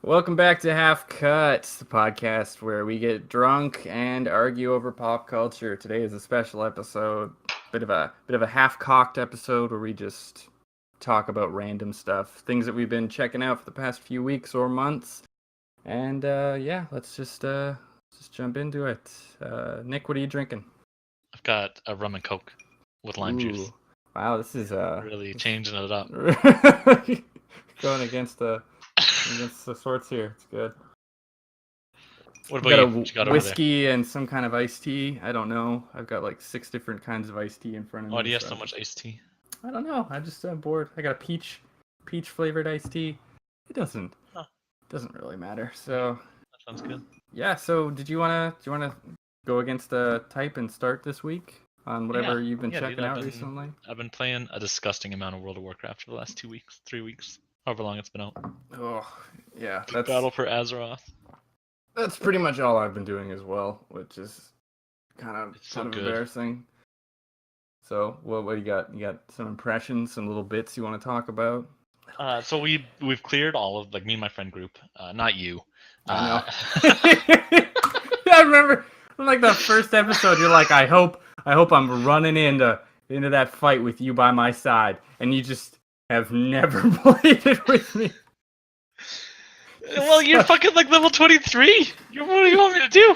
Welcome back to Half Cut, the podcast where we get drunk and argue over pop culture. Today is a special episode, bit of a half-cocked episode where we just talk about random stuff, things that we've been checking out for the past few weeks or months. And yeah, let's just jump into it. Nick, what are you drinking? I've got a rum and coke with lime juice. Wow, this is really changing it up. Going against the sorts here. It's good. What about you? Got a whiskey and some kind of iced tea. I don't know. I've got like 6 different kinds of iced tea in front of me. Why do you have so much iced tea? I don't know. I'm just bored. I got a peach flavored iced tea. It doesn't really matter. So that sounds good. Yeah. So do you wanna go against the type and start this week on whatever you've been checking out recently? I've been playing a disgusting amount of World of Warcraft for the last 2 weeks, 3 weeks, however long it's been out. Oh yeah, that's Battle for Azeroth. That's pretty much all I've been doing as well, which is kind of embarrassing. So, what do you got? You got some impressions, some little bits you want to talk about? So we've cleared all of me and my friend group. Not you. I know. I remember like the first episode. You're like, I hope I'm running into that fight with you by my side, and you just have never played it with me. Well, you're fucking like level 23. What do you want me to do?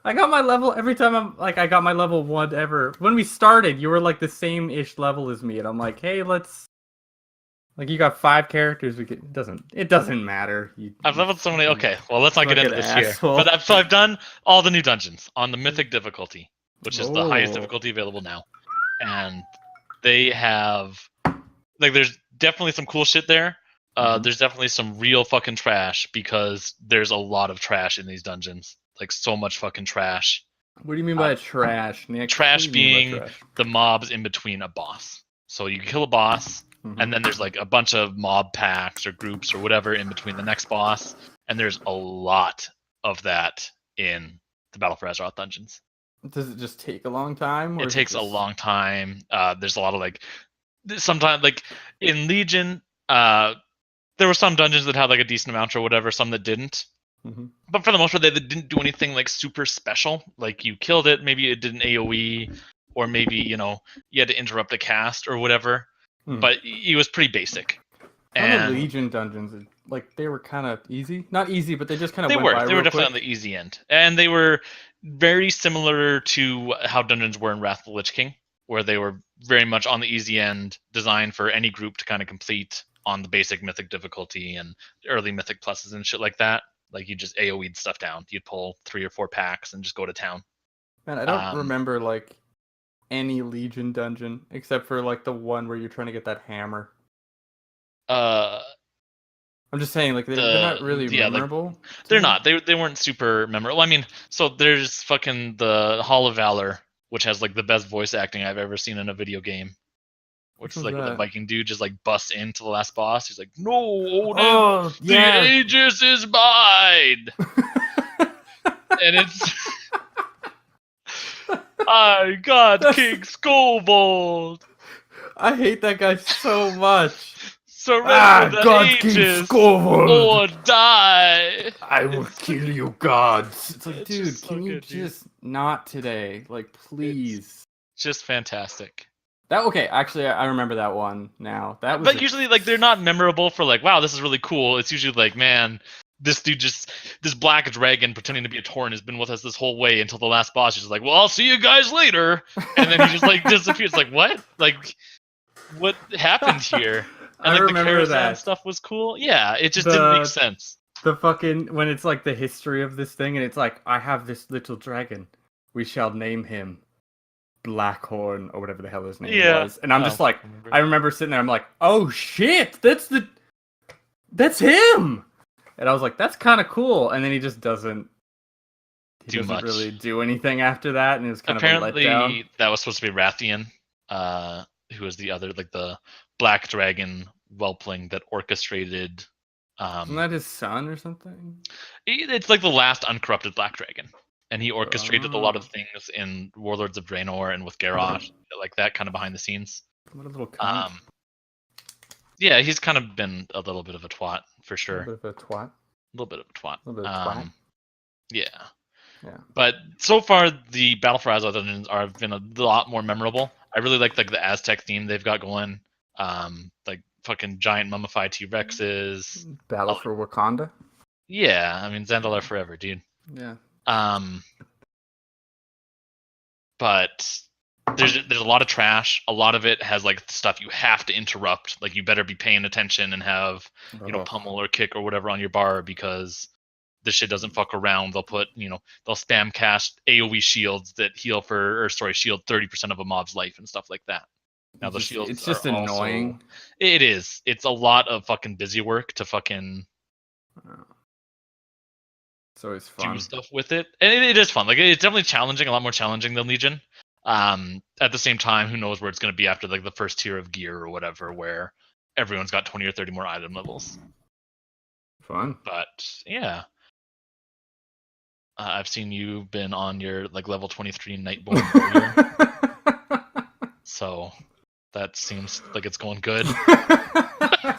I got my level every time I got my level 1 ever. When we started, you were like the same-ish level as me, and I'm like, hey, you got 5 characters. It doesn't matter. I've leveled so many. Okay, well, let's not get into this here. But so I've done all the new dungeons on the mythic difficulty, which is the highest difficulty available now, and they have there's definitely some cool shit there. There's definitely some real fucking trash because there's a lot of trash in these dungeons. Like so much fucking trash. What do you mean by trash, Nick? Trash being the mobs in between a boss. So you kill a boss, and then there's like a bunch of mob packs or groups or whatever in between the next boss, and there's a lot of that in the Battle for Azeroth dungeons. Does it just take a long time? It takes a long time. There's a lot of sometimes in Legion, there were some dungeons that had like a decent amount or whatever, some that didn't. But for the most part, they didn't do anything like super special. Like you killed it, maybe it did an AoE, or maybe you had to interrupt a cast or whatever. But it was pretty basic. And the Legion dungeons, they were kind of easy. Not easy, but they just kind of They were definitely on the easy end, and they were very similar to how dungeons were in Wrath of the Lich King, where they were very much on the easy end, designed for any group to kind of complete on the basic mythic difficulty and early mythic pluses and shit like that. Like you just AoE'd stuff down. You'd pull 3 or 4 packs and just go to town. Man, I don't remember any Legion dungeon except for the one where you're trying to get that hammer. I'm just saying, they're not really memorable. They're not. They weren't super memorable. I mean, so there's fucking the Hall of Valor, which has the best voice acting I've ever seen in a video game. Which is with the Viking dude just busts into the last boss. He's like, "No, Odin, the Aegis is mine," and it's I got King Scobold. I hate that guy so much. Surrender the Aegis or die. I will kill you, gods. It's like, dude, can you just not today? Please. It's just fantastic. Actually, I remember that one now. But usually, they're not memorable for wow, this is really cool. It's usually man, this dude this black dragon pretending to be a Tauren has been with us this whole way until the last boss. He's just well, I'll see you guys later, and then he just disappears. What? What happened here? And I remember the that stuff was cool. Yeah, it just didn't make sense. The fucking when it's the history of this thing, and it's I have this little dragon. We shall name him Blackhorn or whatever the hell his name was, and I'm just I remember sitting there. I'm like, oh shit, that's him, and I was like, that's kind of cool. And then he just doesn't really do anything after that, and it was kind of a letdown. Apparently, that was supposed to be Rathian, who was the other the black dragon whelpling that orchestrated. Isn't that his son or something? It's the last uncorrupted black dragon. and he orchestrated a lot of things in Warlords of Draenor and with Garrosh, like that, kind of behind the scenes. What a little cunt. Yeah, he's kind of been a little bit of a twat for sure. A little bit of a twat. A little bit of a twat. A little bit of twat. Yeah. Yeah. But so far, the Battle for Azeroth dungeons have been a lot more memorable. I really like the Aztec theme they've got going. Like fucking giant mummified T-Rexes. Battle for Wakanda. Yeah, I mean Zandalar forever, dude. Yeah. But there's a lot of trash. A lot of it has like stuff you have to interrupt. Like you better be paying attention and have pummel or kick or whatever on your bar, because this shit doesn't fuck around. They'll put they'll spam cast AoE shields that shield 30% of a mob's life and stuff like that. Now the shields it's just annoying. It is. It's a lot of fucking busy work to fucking. It's always fun. Do stuff with it, and it is fun. Like it's definitely challenging, a lot more challenging than Legion. At the same time, who knows where it's going to be after like the first tier of gear or whatever, where everyone's got 20 or 30 more item levels. Fun. But yeah, I've seen you've been on your like level 23 Nightborn warrior, so that seems like it's going good. I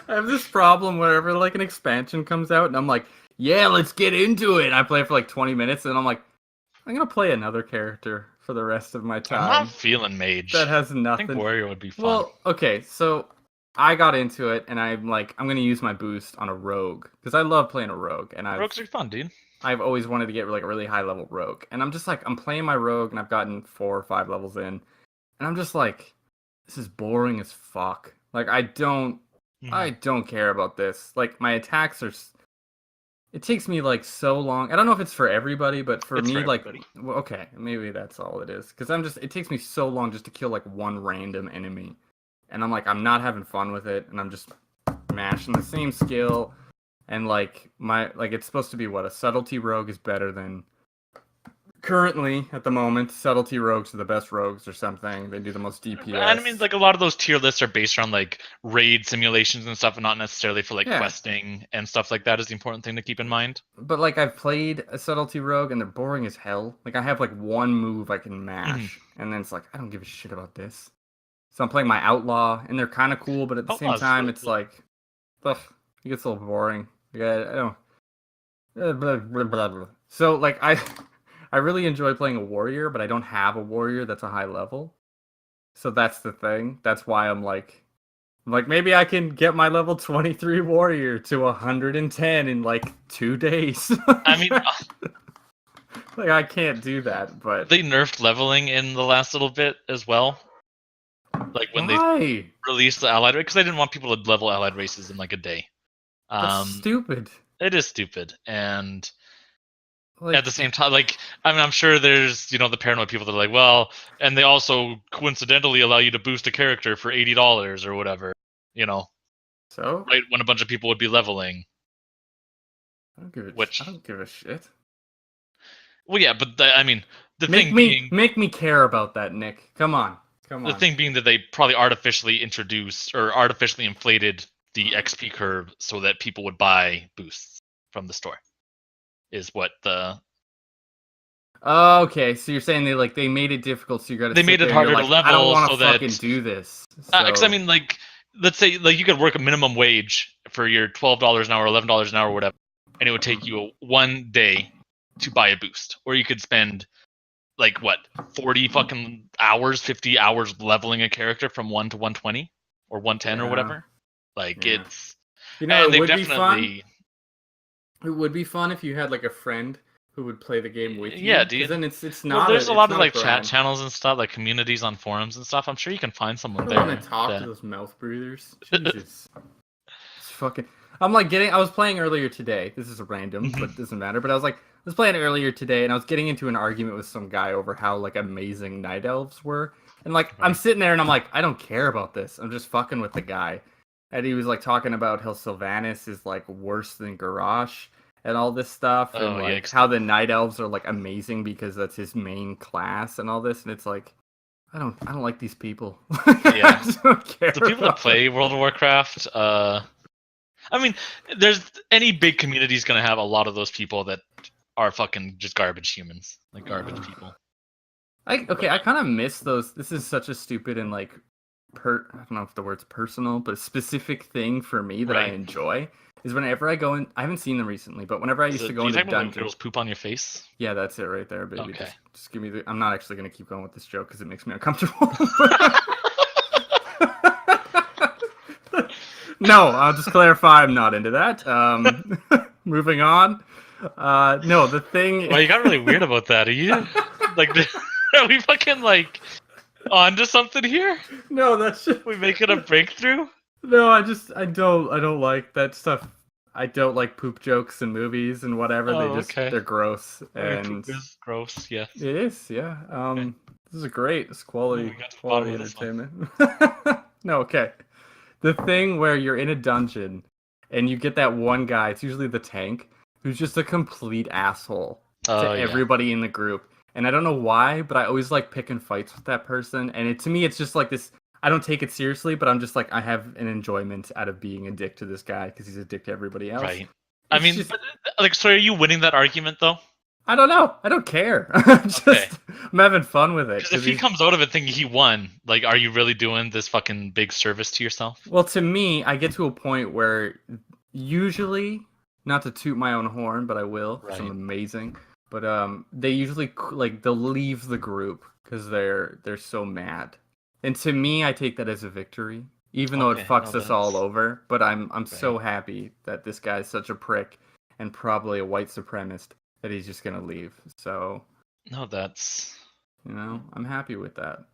have this problem whenever like an expansion comes out, and I'm like, yeah, let's get into it. I play for like 20 minutes, and I'm like, I'm gonna play another character for the rest of my time. I'm not feeling mage. That has nothing. I think warrior would be fun. Well, okay, so I got into it, and I'm like, I'm gonna use my boost on a rogue because I love playing a rogue, and rogues are fun, dude. I've always wanted to get like a really high level rogue, and I'm just like, I'm playing my rogue, and I've gotten 4 or 5 levels in, and I'm just like, this is boring as fuck. Like I don't care about this. Like my attacks are. It takes me like so long. I don't know if it's for everybody, but for me, like, well, okay, maybe that's all it is. Because it takes me so long just to kill like one random enemy, and I'm like, I'm not having fun with it, and I'm just mashing the same skill, and like it's supposed to be a subtlety rogue is better than. Currently, at the moment, subtlety rogues are the best rogues or something. They do the most DPS. And I mean, like a lot of those tier lists are based around like raid simulations and stuff, and not necessarily for like questing and stuff like that. Is the important thing to keep in mind. But like I've played a subtlety rogue, and they're boring as hell. Like I have like one move I can mash, and then it's like I don't give a shit about this. So I'm playing my outlaw, and they're kind of cool, but at the same time, really it's cool. Like, ugh, it gets a little boring. Yeah, I don't. Blah, blah, blah, blah. So like I really enjoy playing a warrior, but I don't have a warrior that's a high level. So that's the thing. That's why I'm like maybe I can get my level 23 warrior to 110 in like 2 days. I mean, like I can't do that, but they nerfed leveling in the last little bit as well. Like when they released the allied race, because I didn't want people to level allied races in like a day. That's stupid. It is stupid, and like, at the same time, like, I mean, I'm sure there's, the paranoid people that are like, well, and they also coincidentally allow you to boost a character for $80 or whatever, So? Right when a bunch of people would be leveling. I don't give a shit. Well, yeah, but make me care about that, Nick. Come on. The thing being that they probably artificially introduced or artificially inflated the XP curve so that people would buy boosts from the store. Is what the. Oh, okay, so you're saying they made it difficult, so you got to. They made it harder to level. I don't want to fucking do this. Because I mean, like, let's say like you could work a minimum wage for your $12 an hour, $11 an hour, or whatever, and it would take you 1 day to buy a boost, or you could spend like 40 fucking hours, 50 hours leveling a character from 1 to 120 or 110 or whatever. Like it's. It would be fun. It would be fun if you had like a friend who would play the game with you. Yeah, dude. Then it's not. Well, there's a lot of like chat channels and stuff, like communities on forums and stuff. I'm sure you can find someone there. I want to talk to those mouth breathers. Jesus, it's fucking. I'm like I was playing earlier today. This is random, but it doesn't matter. But I was playing earlier today, and I was getting into an argument with some guy over how like amazing night elves were, and like I'm sitting there and I'm like, I don't care about this. I'm just fucking with the guy. And he was like talking about how Sylvanas is like worse than Garrosh and all this stuff, and like how the Night Elves are like amazing because that's his main class and all this. And it's like, I don't like these people. Yeah, I just don't care. The people that play World of Warcraft, I mean, there's any big community is going to have a lot of those people that are fucking just garbage humans, like garbage people. I kind of miss those. This is such a stupid and like I don't know if the word's personal, but a specific thing for me that I enjoy is whenever I go in. I haven't seen them recently, but whenever I used to go into dungeons, girls poop on your face. Yeah, that's it right there, baby. Okay. Just give me I'm not actually gonna keep going with this joke because it makes me uncomfortable. No, I'll just clarify. I'm not into that. Moving on. No, the thing. Well, you got really weird about that. Are you like? Are we fucking like onto something here? No, that's just... we making a breakthrough. No, I don't like that stuff. I don't like poop jokes in movies and whatever. They're gross. And poop is gross. Yeah, it is. Yeah. Okay. This is great. It's quality entertainment. No, okay. The thing where you're in a dungeon and you get that one guy. It's usually the tank who's just a complete asshole to everybody in the group. And I don't know why, but I always like picking fights with that person. And to me, it's just like this. I don't take it seriously, but I'm just like, I have an enjoyment out of being a dick to this guy because he's a dick to everybody else. Right. I mean, so are you winning that argument though? I don't know. I don't care. I'm having fun with it. Because if he comes out of it thinking he won, like, are you really doing this fucking big service to yourself? Well, to me, I get to a point where usually, not to toot my own horn, but I will, because I'm amazing. But they usually they'll leave the group because they're so mad. And to me, I take that as a victory, even though it fucks us all over. But I'm so happy that this guy's such a prick and probably a white supremacist that he's just gonna leave. So no, that's I'm happy with that.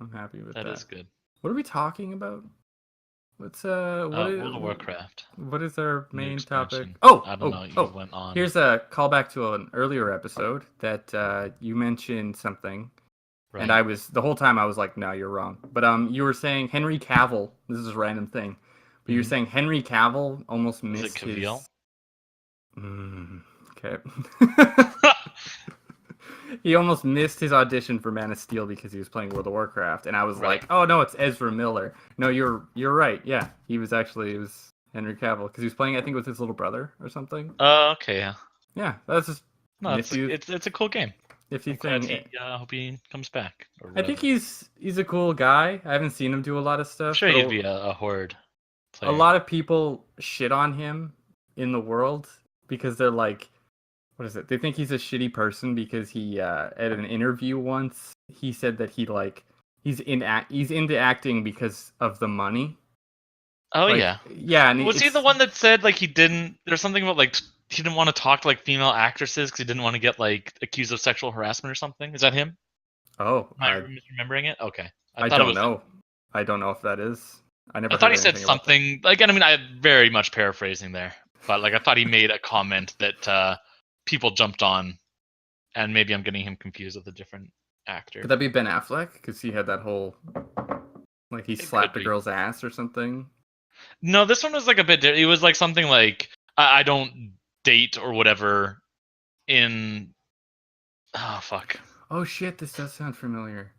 That is good. What are we talking about? What's World of Warcraft. What is our main topic? I don't know. You went on. Here's a callback to an earlier episode that you mentioned something, and the whole time I was like, no, you're wrong. But you were saying Henry Cavill. This is a random thing, but you were saying Henry Cavill almost missed his. Okay. He almost missed his audition for Man of Steel because he was playing World of Warcraft, and I was like, "Oh no, it's Ezra Miller." No, you're right. Yeah, it was Henry Cavill because he was playing, I think, with his little brother or something. Okay, yeah. Yeah, that's just. No, it's a cool game. If you I hope he comes back. I think he's a cool guy. I haven't seen him do a lot of stuff. I'm sure he'd be a horde player. A lot of people shit on him in the world because they're like, what is it? They think he's a shitty person because he at an interview once he said that he's into acting because of the money. Oh yeah. And was he the one that said there's something about he didn't want to talk to people actresses because he didn't want to get accused of sexual harassment or something? Is that him? Oh, am I misremembering it? Okay. I don't know. I don't know if that is. I thought he said something and I mean I'm very much paraphrasing there, but I thought he made a comment that people jumped on, and maybe I'm getting him confused with a different actor. Could that be Ben Affleck? Because he had that whole he slapped a girl's ass or something. No, this one was a bit different. It was something I don't date or whatever in... Oh, fuck. Oh, shit, this does sound familiar.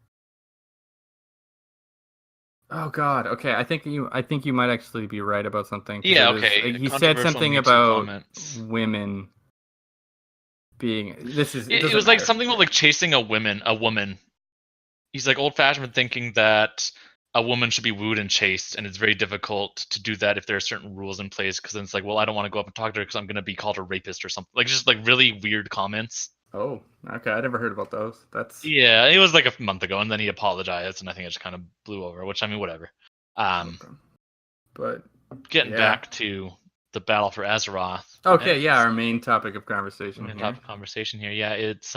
Oh, God. Okay, I think you might actually be right about something. Yeah, okay. He said something about women being... It was something about chasing a woman. He's old-fashioned thinking that a woman should be wooed and chased, and it's very difficult to do that if there are certain rules in place, because then it's well, I don't want to go up and talk to her because I'm going to be called a rapist or something. Just really weird comments. Oh, okay. I never heard about those. Yeah, it was a month ago, and then he apologized, and I think it just kind of blew over, which, I mean, whatever. But getting back to the battle for Azeroth. Okay, our main topic of conversation. Here. Yeah, it's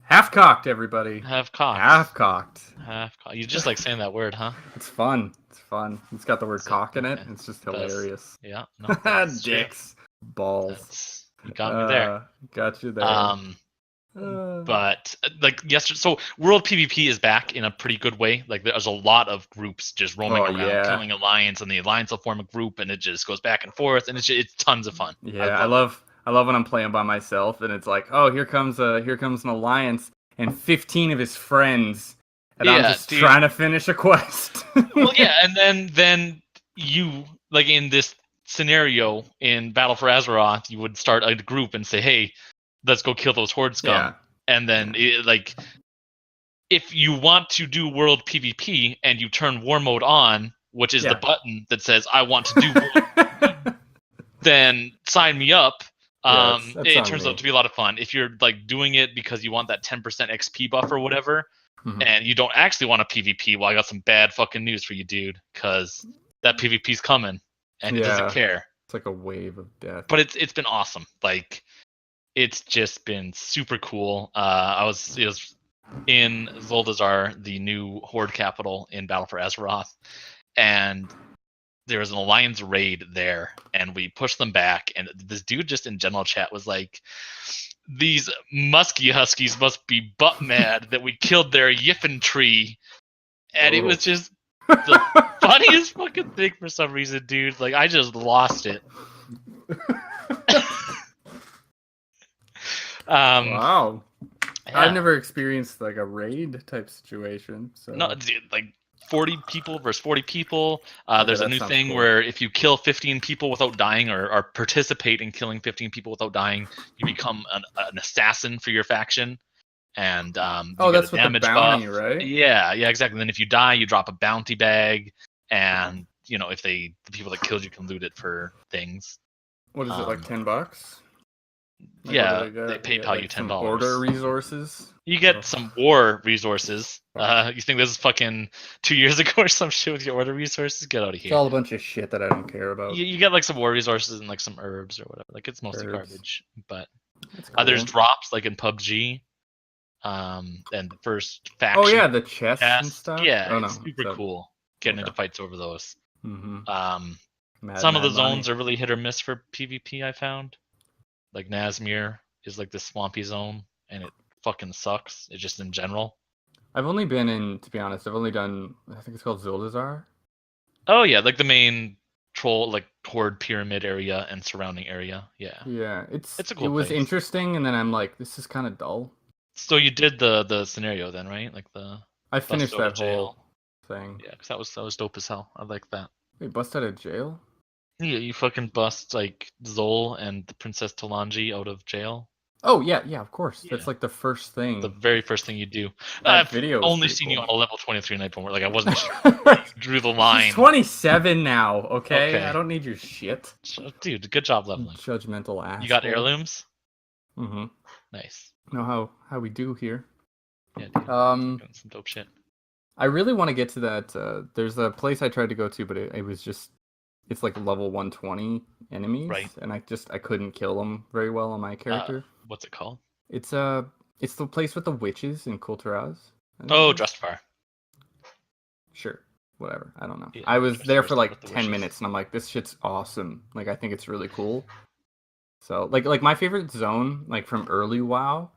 half-cocked, everybody. Half-cocked. You just saying that word, huh? It's fun. It's got the word cock in it. It's just hilarious. Yeah. No, dicks. Balls. You got me there. Got you there. But yesterday, so World PvP is back in a pretty good way. There's a lot of groups just roaming around, killing Alliance, and the Alliance will form a group, and it just goes back and forth, and it's tons of fun. Yeah, I love when I'm playing by myself, and it's here comes an Alliance and 15 of his friends, and I'm just trying to finish a quest. Well, yeah, and then you in this scenario in Battle for Azeroth, you would start a group and say, hey, let's go kill those horde scum. Yeah. And then if you want to do world PvP and you turn war mode on, which is the button that says I want to do world PvP, then sign me up. It turns out to be a lot of fun. If you're like doing it because you want that 10% XP buff or whatever, and you don't actually want a PvP, well, I got some bad fucking news for you, dude, because that PvP's coming and it doesn't care. It's like a wave of death. But it's been awesome. Like, it's just been super cool. It was in Zuldazar, the new horde capital in Battle for Azeroth, and there was an alliance raid there, and we pushed them back, and this dude just in general chat was like, these musky huskies must be butt mad that we killed their yiffin-tree. And it was just the funniest fucking thing for some reason, dude. Like, I just lost it. Wow. Yeah. I've never experienced like a raid type situation. So No, dude, like 40 people versus 40 people. There's a new thing where if you kill 15 people without dying, or participate in killing 15 people without dying, you become an assassin for your faction. And you that's get a with damage the bounty, buff. right? Yeah, exactly. And then if you die, you drop a bounty bag, and if the people that killed you can loot it for things. What is it, like $10? Like, yeah, they PayPal you $10. Order resources. You get some war resources. You think this is fucking 2 years ago or some shit with your order resources? Get out of here. It's all a bunch of shit that I don't care about. You get like some war resources and like some herbs or whatever. Like, it's mostly garbage. But cool. There's drops like in PUBG. And the first faction. Oh yeah, the chests and stuff. Yeah, it's super cool. Getting into fights over those. Mm-hmm. Some of the zones are really hit or miss for PvP, I found. Like Nazmir is like this swampy zone, and it fucking sucks. It's just in general. I've only been in, to be honest, I've only done, I think it's called Zuldazar. Oh yeah, like the main troll, like horde pyramid area and surrounding area. Yeah. Yeah, it's a cool it was place. Interesting, and then I'm like, this is kind of dull. So you did the scenario then, right? Like I finished that whole thing. Yeah, because that was dope as hell. I like that. Wait, bust out of jail? Yeah, you fucking bust like Zol and the Princess Talanji out of jail. Oh yeah, of course. Yeah. That's like the first thing. The very first thing you do. I've only seen you on a level 23 night before. Like, I wasn't sure. Drew the line. He's 27 now. Okay, I don't need your shit. Dude, good job leveling. Judgmental ass. You got heirlooms? Mm-hmm. Nice. Know how we do here. Yeah, dude. Doing some dope shit. I really want to get to that. There's a place I tried to go to, but it was just, it's like level 120 enemies, right? And I couldn't kill them very well on my character. What's it called? It's the place with the witches in Kulturaz. Oh, Drustvar. Sure, whatever. I don't know. Yeah, I was there for like 10 witches. minutes, and I'm like, this shit's awesome. Like, I think it's really cool. So, like my favorite zone, like from early WoW,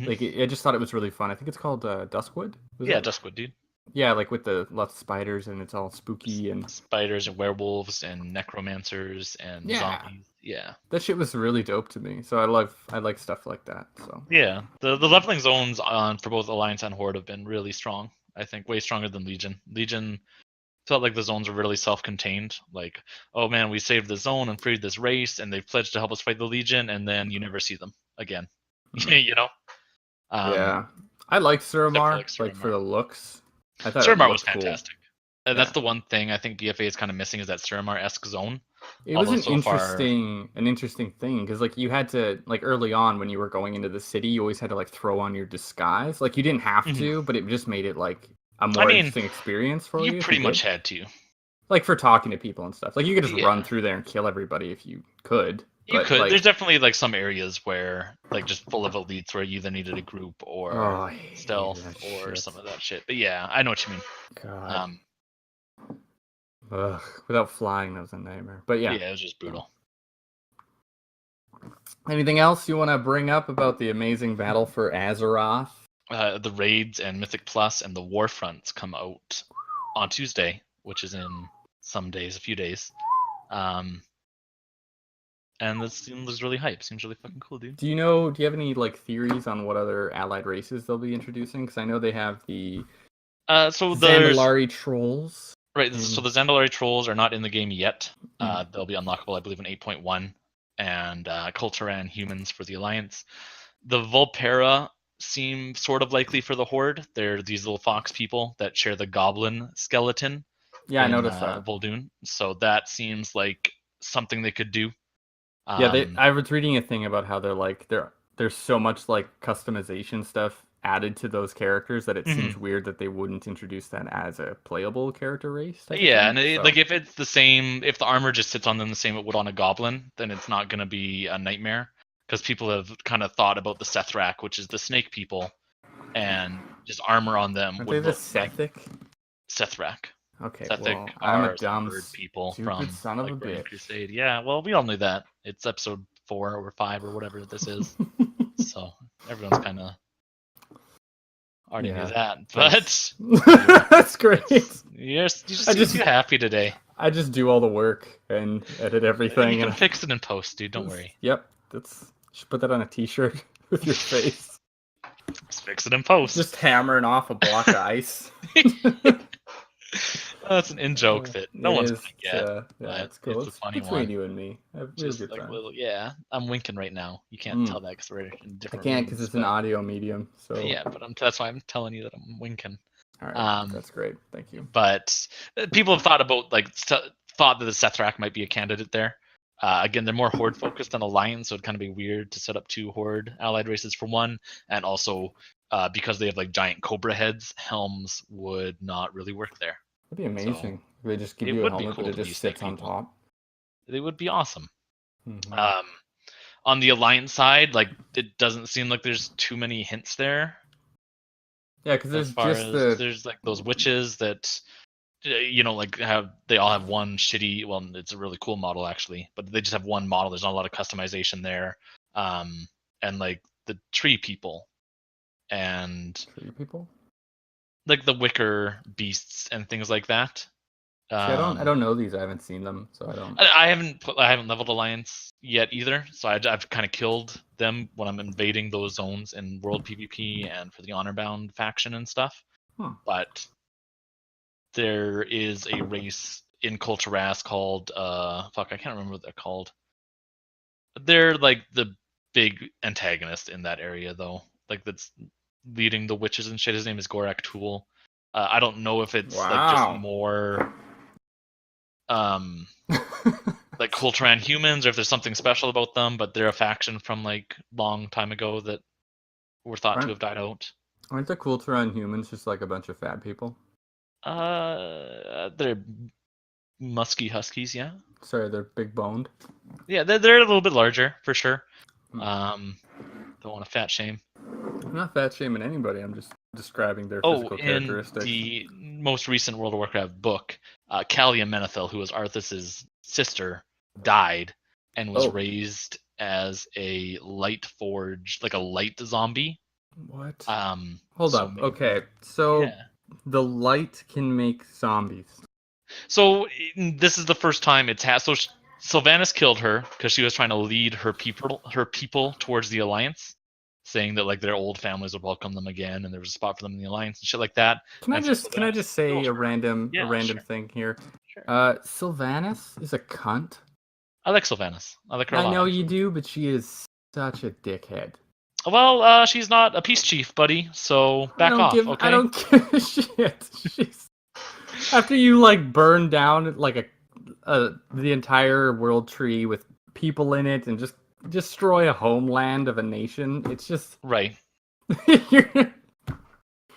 like I just thought it was really fun. I think it's called Duskwood. Duskwood, dude. Yeah, like with the lots of spiders, and it's all spooky and spiders and werewolves and necromancers and zombies. Yeah, that shit was really dope to me. So I like stuff like that. So yeah, the leveling zones for both Alliance and Horde have been really strong. I think way stronger than Legion. Legion felt like the zones were really self-contained. Like, oh man, we saved the zone and freed this race, and they've pledged to help us fight the Legion, and then you never see them again. Yeah, I liked Suramar, like for the looks. I thought Suramar was cool. fantastic. That's the one thing I think BFA is kind of missing, is that Suramar-esque zone. It was an interesting thing, because like you had to, like early on when you were going into the city, you always had to like throw on your disguise. Like you didn't have to, but it just made it like a more interesting experience for you. You pretty much had to. Like for talking to people and stuff. Like you could just run through there and kill everybody if you could. You could. Like, there's definitely like some areas where like just full of elites where you either needed a group or stealth or some of that shit. But yeah, I know what you mean. God. Without flying, that was a nightmare. But yeah. Yeah, it was just brutal. Anything else you want to bring up about the amazing battle for Azeroth? The raids and Mythic Plus and the War Fronts come out on Tuesday, which is in a few days. And this seems really hype. Seems really fucking cool, dude. Do you have any like theories on what other allied races they'll be introducing? Because I know they have the Zandalari trolls. Right, so the Zandalari trolls are not in the game yet. They'll be unlockable, I believe, in 8.1. and Kulturan humans for the Alliance. The Volpera seem sort of likely for the Horde. They're these little fox people that share the goblin skeleton. Yeah, I in noticed that. Vol'dun. So that seems like something they could do. Yeah, I was reading a thing about how there's so much like customization stuff added to those characters that it seems weird that they wouldn't introduce that as a playable character race. Yeah, and like if it's the same, if the armor just sits on them the same it would on a goblin, then it's not going to be a nightmare. Because people have kind of thought about the Sethrak, which is the snake people, and just armor on them Aren't would they the look Sethic? like Sethrak. Okay, Sethic well, I'm a are dumb, bird people stupid from son of a Burning bitch. Crusade. Yeah, well, we all knew that. It's episode 4 or 5 or whatever this is. So everyone's kind of already knew that. But that's great. You just too happy today. I just do all the work and edit everything. You can fix it in post, dude. Don't worry. Yep, should put that on a T-shirt with your face. Just fix it in post. Just hammering off a block of ice. That's an in-joke that no one's gonna get. Yeah, it's cool. It's a funny between one. You and me. Just like little, yeah. I'm winking right now. You can't tell that because we're in different. I can't because it's an audio medium. So yeah, but that's why I'm telling you that I'm winking. All right, that's great. Thank you. But people have thought about thought that the Sethrak might be a candidate there. Again, they're more Horde focused than Alliance, so it'd kind of be weird to set up 2 Horde allied races for one, and also because they have like giant cobra heads, helms would not really work there. That'd be amazing. So they just give you a helmet, but it just sits on top. They would be awesome. Mm-hmm. On the Alliance side, like it doesn't seem like there's too many hints there. Yeah, because there's like those witches that like they all have one shitty. Well, it's a really cool model actually, but they just have one model. There's not a lot of customization there. And like the tree people, like the wicker beasts and things like that. See, I don't know these. I haven't seen them, so I don't. I haven't leveled Alliance yet either. So I've kind of killed them when I'm invading those zones in World PvP and for the Honorbound faction and stuff. But there is a race in Kulturas called I can't remember what they're called. They're like the big antagonist in that area though. Like that's leading the witches and shit. His name is Gorak Tool. I don't know if it's like just more like Kulturan humans or if there's something special about them, but they're a faction from like long time ago that were thought to have died out. Aren't the Kulturan humans just like a bunch of fat people? They're musky huskies, yeah. Sorry, they're big boned. Yeah, they're a little bit larger for sure. Don't want to fat shame. I'm not fat shaming anybody. I'm just describing their physical characteristics. In the most recent World of Warcraft book, Kalia Menethil, who was Arthas's sister, died and was raised as a light forge, like a light zombie. What? Hold up. Okay, so the light can make zombies. So this is the first time it's had. So Sylvanas killed her because she was trying to lead her people towards the Alliance, saying that like their old families would welcome them again, and there was a spot for them in the Alliance and shit like that. Can I just say a random thing here? Sure. Sylvanas is a cunt. I like Sylvanas. I like her a lot. I know you do, but she is such a dickhead. Well, she's not a peace chief, buddy. So back off. Okay. I don't give a shit. After you like burn down like the entire world tree with people in it and just destroy a homeland of a nation, it's just right.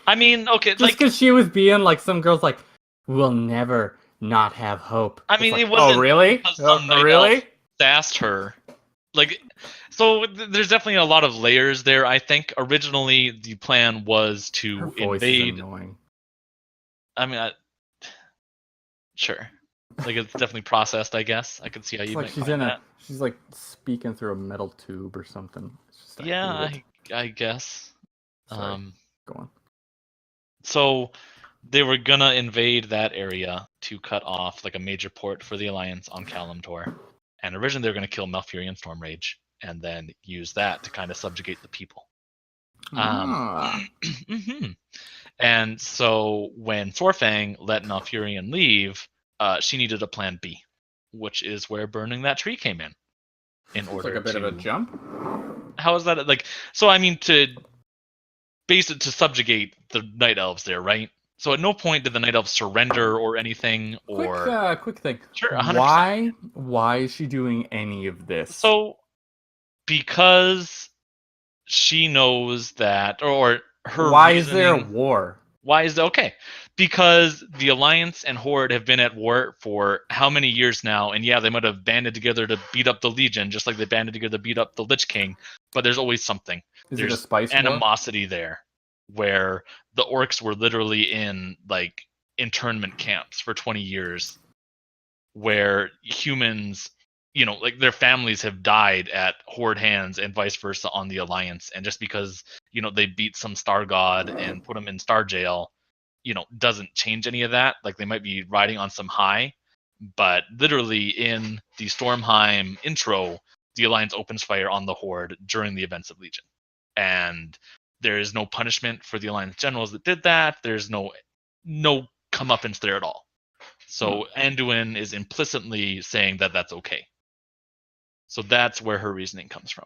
I mean, okay, just because she was being like some girls like, we'll never not have hope. I mean, like, it wasn't. Oh really? Really? Asked her, like, so there's definitely a lot of layers there. I think originally the plan was to her voice invade. Is annoying. I mean, sure. Like it's definitely processed, I guess. I can see how you might find that. She's like speaking through a metal tube or something. It's just I guess. Sorry. Go on. So they were gonna invade that area to cut off like a major port for the Alliance on Kalimdor. And originally they were gonna kill Malfurion Stormrage and then use that to kind of subjugate the people. Mm-hmm. And so when Thorfang let Malfurion leave, she needed a plan B, which is where burning that tree came in. in It's order like a bit to... of a jump. How is that? Like, so I mean, to base it to subjugate the Night Elves there, right? So at no point did the Night Elves surrender or anything, or... Quick thing. Sure, 100%. Why is she doing any of this? So, because she knows that, or her Why reasoning... is there a war? Why is that okay? Because the Alliance and Horde have been at war for how many years now? And yeah, they might have banded together to beat up the Legion, just like they banded together to beat up the Lich King. But there's always something. Is it a There's spice war? animosity there, where the orcs were literally in like internment camps for 20 years, where humans, you know, like their families have died at Horde hands and vice versa on the Alliance. And just because, you know, they beat some star god and put them in star jail, you know, doesn't change any of that. Like they might be riding on some high, but literally in the Stormheim intro, the Alliance opens fire on the Horde during the events of Legion. And there is no punishment for the Alliance generals that did that. There's no comeuppance there at all. So Anduin is implicitly saying that that's okay. So that's where her reasoning comes from.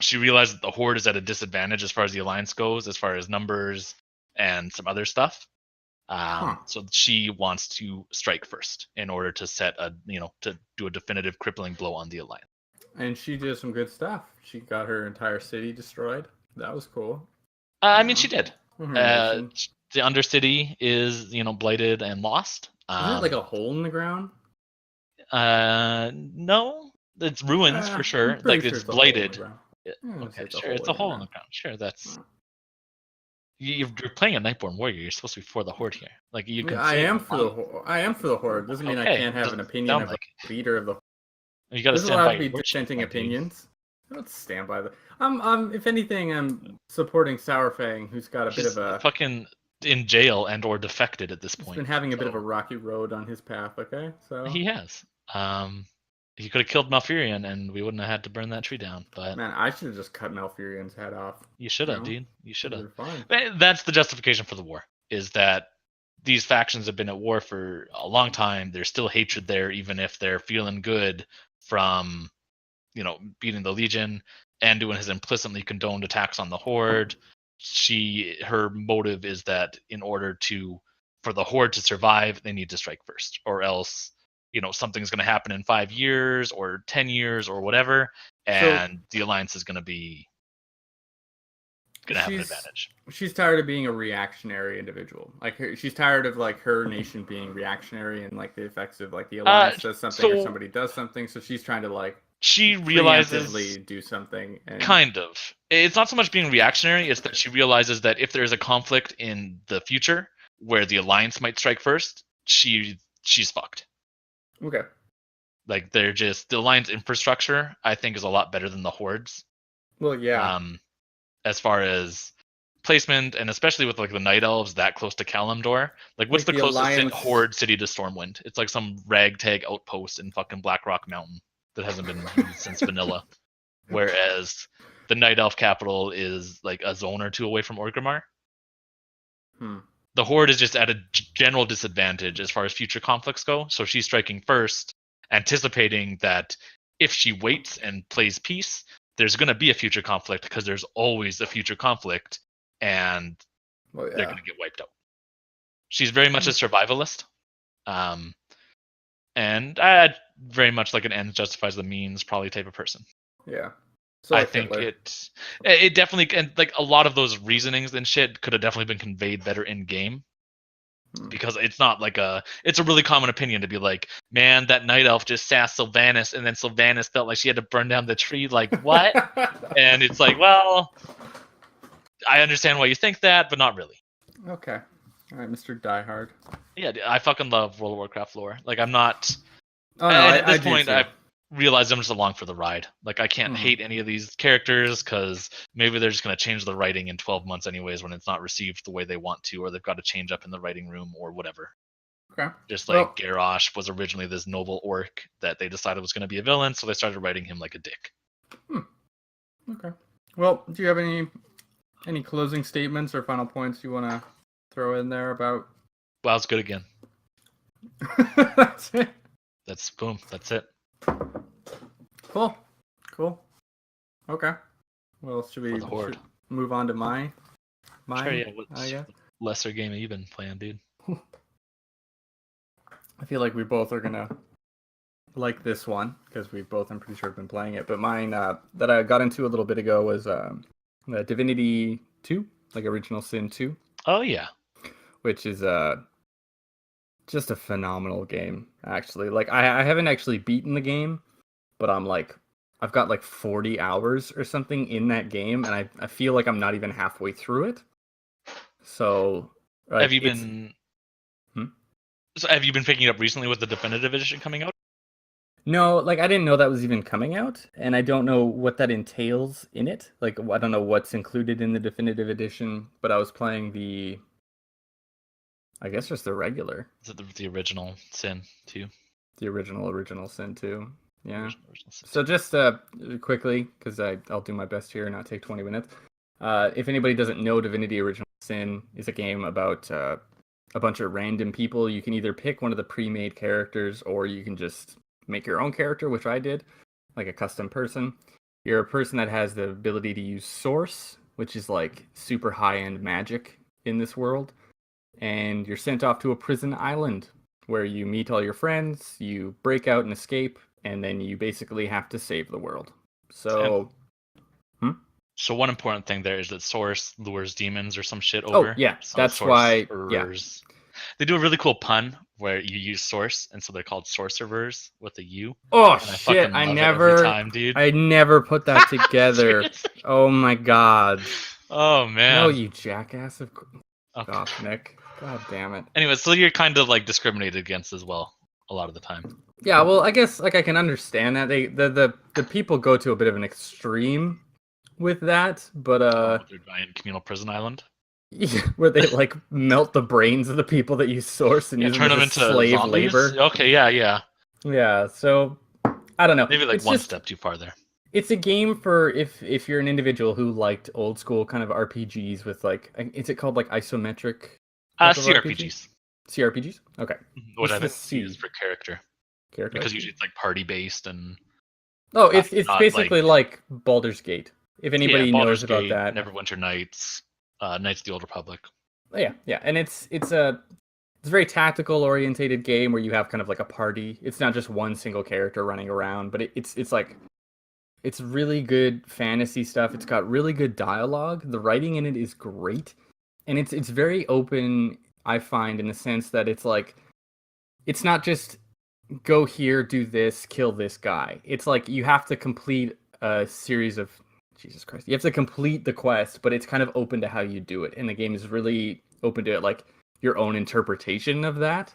She realized that the Horde is at a disadvantage as far as the Alliance goes, as far as numbers and some other stuff. So she wants to strike first in order to set a, you know, to do a definitive crippling blow on the Alliance. And she did some good stuff. She got her entire city destroyed. That was cool. I mean, she did. The Undercity is, you know, blighted and lost. Isn't it like a hole in the ground? No, it's ruins for sure. Like it's blighted. Okay, sure, it's a hole in the ground. Sure, that's. You're playing a Nightborn Warrior. You're supposed to be for the Horde here. Like you can. I am for the Horde. Doesn't mean I can't have an opinion of the leader of the. You got to stand by your dissenting opinions. Let's stand by the. If anything, I'm supporting Sourfang, who's got a bit of a fucking in jail and or defected at this point. He's been having a bit of a rocky road on his path. Okay, so he has. He could have killed Malfurion, and we wouldn't have had to burn that tree down. But man, I should have just cut Malfurion's head off. You should have, dude. You should have. That's the justification for the war. Is that these factions have been at war for a long time. There's still hatred there, even if they're feeling good from, you know, beating the Legion. Anduin has implicitly condoned attacks on the Horde. Her motive is that in order for the Horde to survive, they need to strike first, or else, you know, something's going to happen in 5 years or 10 years or whatever, and the Alliance is going to have an advantage. She's tired of being a reactionary individual. Like she's tired of like her nation being reactionary and like the effects of like the Alliance does something or somebody does something. So she's trying to like she realizes do something. Kind of. It's not so much being reactionary; it's that she realizes that if there's a conflict in the future where the Alliance might strike first, she's fucked. Okay. Like they're just the Alliance infrastructure, I think, is a lot better than the Horde's. Well, yeah. As far as placement, and especially with like the Night Elves that close to Kalimdor, like what's the closest Horde city to Stormwind? It's like some ragtag outpost in fucking Blackrock Mountain that hasn't been used since vanilla. Whereas the Night Elf capital is like a zone or two away from Orgrimmar. The Horde is just at a general disadvantage as far as future conflicts go. So she's striking first, anticipating that if she waits and plays peace, there's going to be a future conflict because there's always a future conflict, and they're going to get wiped out. She's very much a survivalist, and very much like an ends justifies the means probably type of person. Yeah. So I think it definitely, and like a lot of those reasonings and shit could have definitely been conveyed better in game. Because it's not like it's a really common opinion to be like, man, that Night Elf just sassed Sylvanas, and then Sylvanas felt like she had to burn down the tree. Like, what? And it's like, well, I understand why you think that, but not really. Okay. All right, Mr. Diehard. Yeah, I fucking love World of Warcraft lore. Like, I'm not... Oh, no, at this point, I've realized I'm just along for the ride. Like, I can't hate any of these characters, because maybe they're just going to change the writing in 12 months anyways when it's not received the way they want to, or they've got to change up in the writing room, or whatever. Okay. Just like Garrosh was originally this noble orc that they decided was going to be a villain, so they started writing him like a dick. Okay. Well, do you have any closing statements or final points you want to throw in there about... WoW's good again. That's it. That's boom. That's it. Cool. Cool. Okay. Well, should we move on to mine? Sure, yeah. What lesser game have you been playing, dude? I feel like we both are gonna like this one because we both, I'm pretty sure, have been playing it. But mine that I got into a little bit ago was Divinity 2, like Original Sin 2. Oh yeah. Which is just a phenomenal game, actually. Like I haven't actually beaten the game, but I've got like 40 hours or something in that game, and I feel like I'm not even halfway through it. So have you been? So have you been picking it up recently with the definitive edition coming out? No, like I didn't know that was even coming out, and I don't know what that entails in it. Like I don't know what's included in the definitive edition, but I was playing I guess just the regular. Is it the original Sin 2? The original Sin 2. Yeah. Original Sin. So just quickly, because I'll do my best here and not take 20 minutes. If anybody doesn't know, Divinity Original Sin is a game about a bunch of random people. You can either pick one of the pre-made characters, or you can just make your own character, which I did, like a custom person. You're a person that has the ability to use Source, which is like super high-end magic in this world. And you're sent off to a prison island where you meet all your friends, you break out and escape, and then you basically have to save the world. So... So one important thing there is that Source lures demons or some shit over. Oh, yeah. So that's why... Yeah. They do a really cool pun where you use Source, and so they're called sorcerers with a U. Oh, shit. I never put that together. Oh, my God. Oh, man. No, you jackass. Okay. Oh, Nick. God damn it. Anyway, so you're kind of like discriminated against as well a lot of the time. Yeah, well, I guess like I can understand that. The people go to a bit of an extreme with that, but their giant communal prison island. Yeah, where they like melt the brains of the people that you source and use turn them into slave zombies? Labor. Okay, yeah. Yeah, so I don't know. Maybe like one step too far there. It's a game for if you're an individual who liked old school kind of RPGs with like, is it called like isometric? CRPGs. CRPGs? Okay. What I use for character. Because usually it's like party based and. Oh, it's basically like Baldur's Gate. If anybody knows about that. Neverwinter Nights, Knights of the Old Republic. Yeah, and it's a very tactical orientated game where you have kind of like a party. It's not just one single character running around, but it's like. It's really good fantasy stuff. It's got really good dialogue. The writing in it is great. And it's very open, I find, in the sense that it's like, it's not just go here, do this, kill this guy. It's like you have to complete a series of, Jesus Christ, you have to complete the quest, but it's kind of open to how you do it. And the game is really open to it, like your own interpretation of that.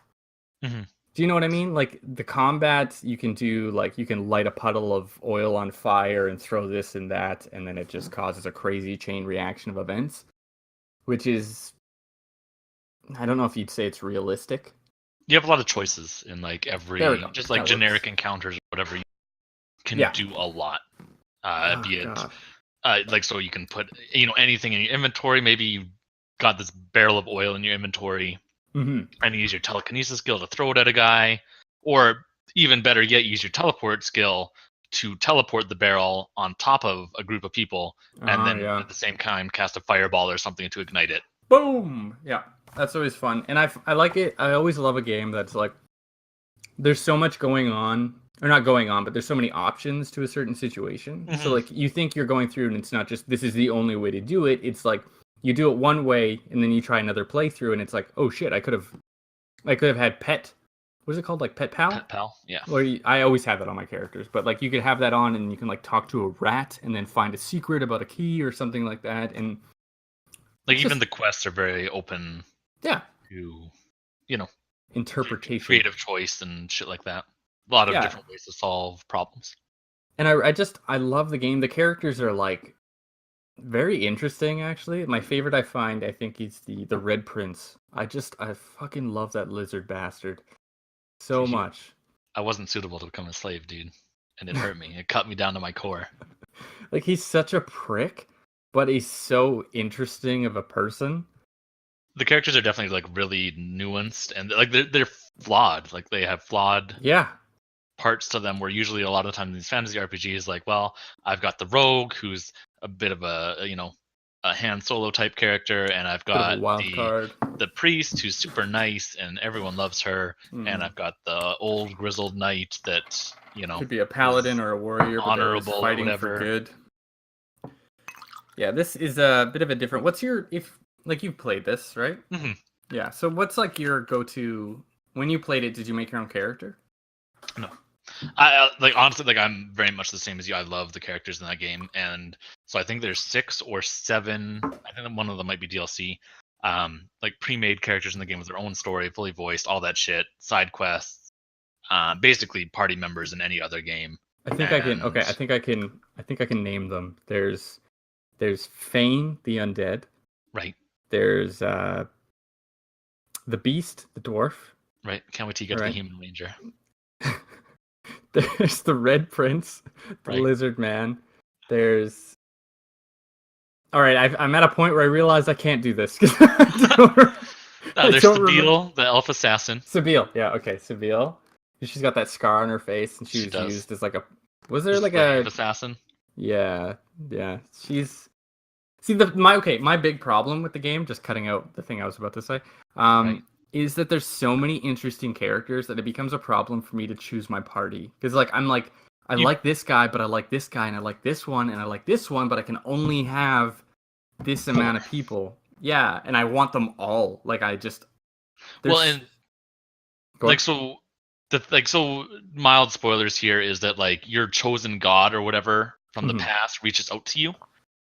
Mm-hmm. Do you know what I mean? Like the combat, you can do like you can light a puddle of oil on fire and throw this and that, and then it just causes a crazy chain reaction of events, which is, I don't know if you'd say it's realistic. You have a lot of choices in like every, just like generic encounters or whatever. You can do a lot. Like so you can put anything in your inventory. Maybe you got this barrel of oil in your inventory. Mm-hmm. And you use your telekinesis skill to throw it at a guy, or even better yet, use your teleport skill to teleport the barrel on top of a group of people, and then at the same time cast a fireball or something to ignite it. Boom! Yeah, that's always fun, and I like it. I always love a game that's like, there's so much going on, or not going on, but there's so many options to a certain situation. Mm-hmm. So like you think you're going through, and it's not just this is the only way to do it. It's like. You do it one way, and then you try another playthrough, and it's like, oh shit, I could have had pet. What is it called? Like Pet Pal? Pet Pal, yeah. Or I always have that on my characters, but like you could have that on, and you can like talk to a rat, and then find a secret about a key or something like that, and like even the quests are very open. Yeah. To interpretation, creative choice, and shit like that. A lot of different ways to solve problems. And I love the game. The characters are like. Very interesting, actually. My favorite I think he's the Red Prince. I fucking love that lizard bastard so much. I wasn't suitable to become a slave, dude, and it hurt me. It cut me down to my core. Like he's such a prick, but he's so interesting of a person. The characters are definitely like really nuanced, and like they're flawed. Like they have flawed parts to them where usually a lot of the time in these fantasy RPGs, like, well, I've got the rogue who's a bit of a a Han Solo type character, and I've Bit of a got wild card. the priest who's super nice and everyone loves her, and I've got the old grizzled knight that could be a paladin or a warrior, but they're honorable or fighting whatever. for good. Yeah, this is a bit of a different. What's your you've played this, right? Mm-hmm. Yeah. So what's like your go-to when you played it? Did you make your own character? No. I like honestly, like I'm very much the same as you. I love the characters in that game, and so I think there's 6 or 7. I think one of them might be DLC. Like pre-made characters in the game with their own story, fully voiced, all that shit, side quests, basically party members in any other game. I think I can. Okay, I think I can name them. There's Fane, the undead. Right. There's the Beast, the dwarf. Right. Can't wait till you get to the Human Ranger. There's the Red Prince, the Lizard Man. There's... Alright, I'm at a point where I realize I can't do this. There's Sabile, the elf assassin. Sabile, yeah, okay, Sabile. She's got that scar on her face, and she was used as like a... Was there like a... assassin? Yeah. She's... See, my big problem with the game, just cutting out the thing I was about to say, is that there's so many interesting characters that it becomes a problem for me to choose my party. Because I like this guy, but I like this guy, and I like this one, and I like this one, but I can only have this amount of people. Yeah, and I want them all. Like, I just... Well, and... Like, so mild spoilers here is that, like, your chosen god or whatever from the past reaches out to you.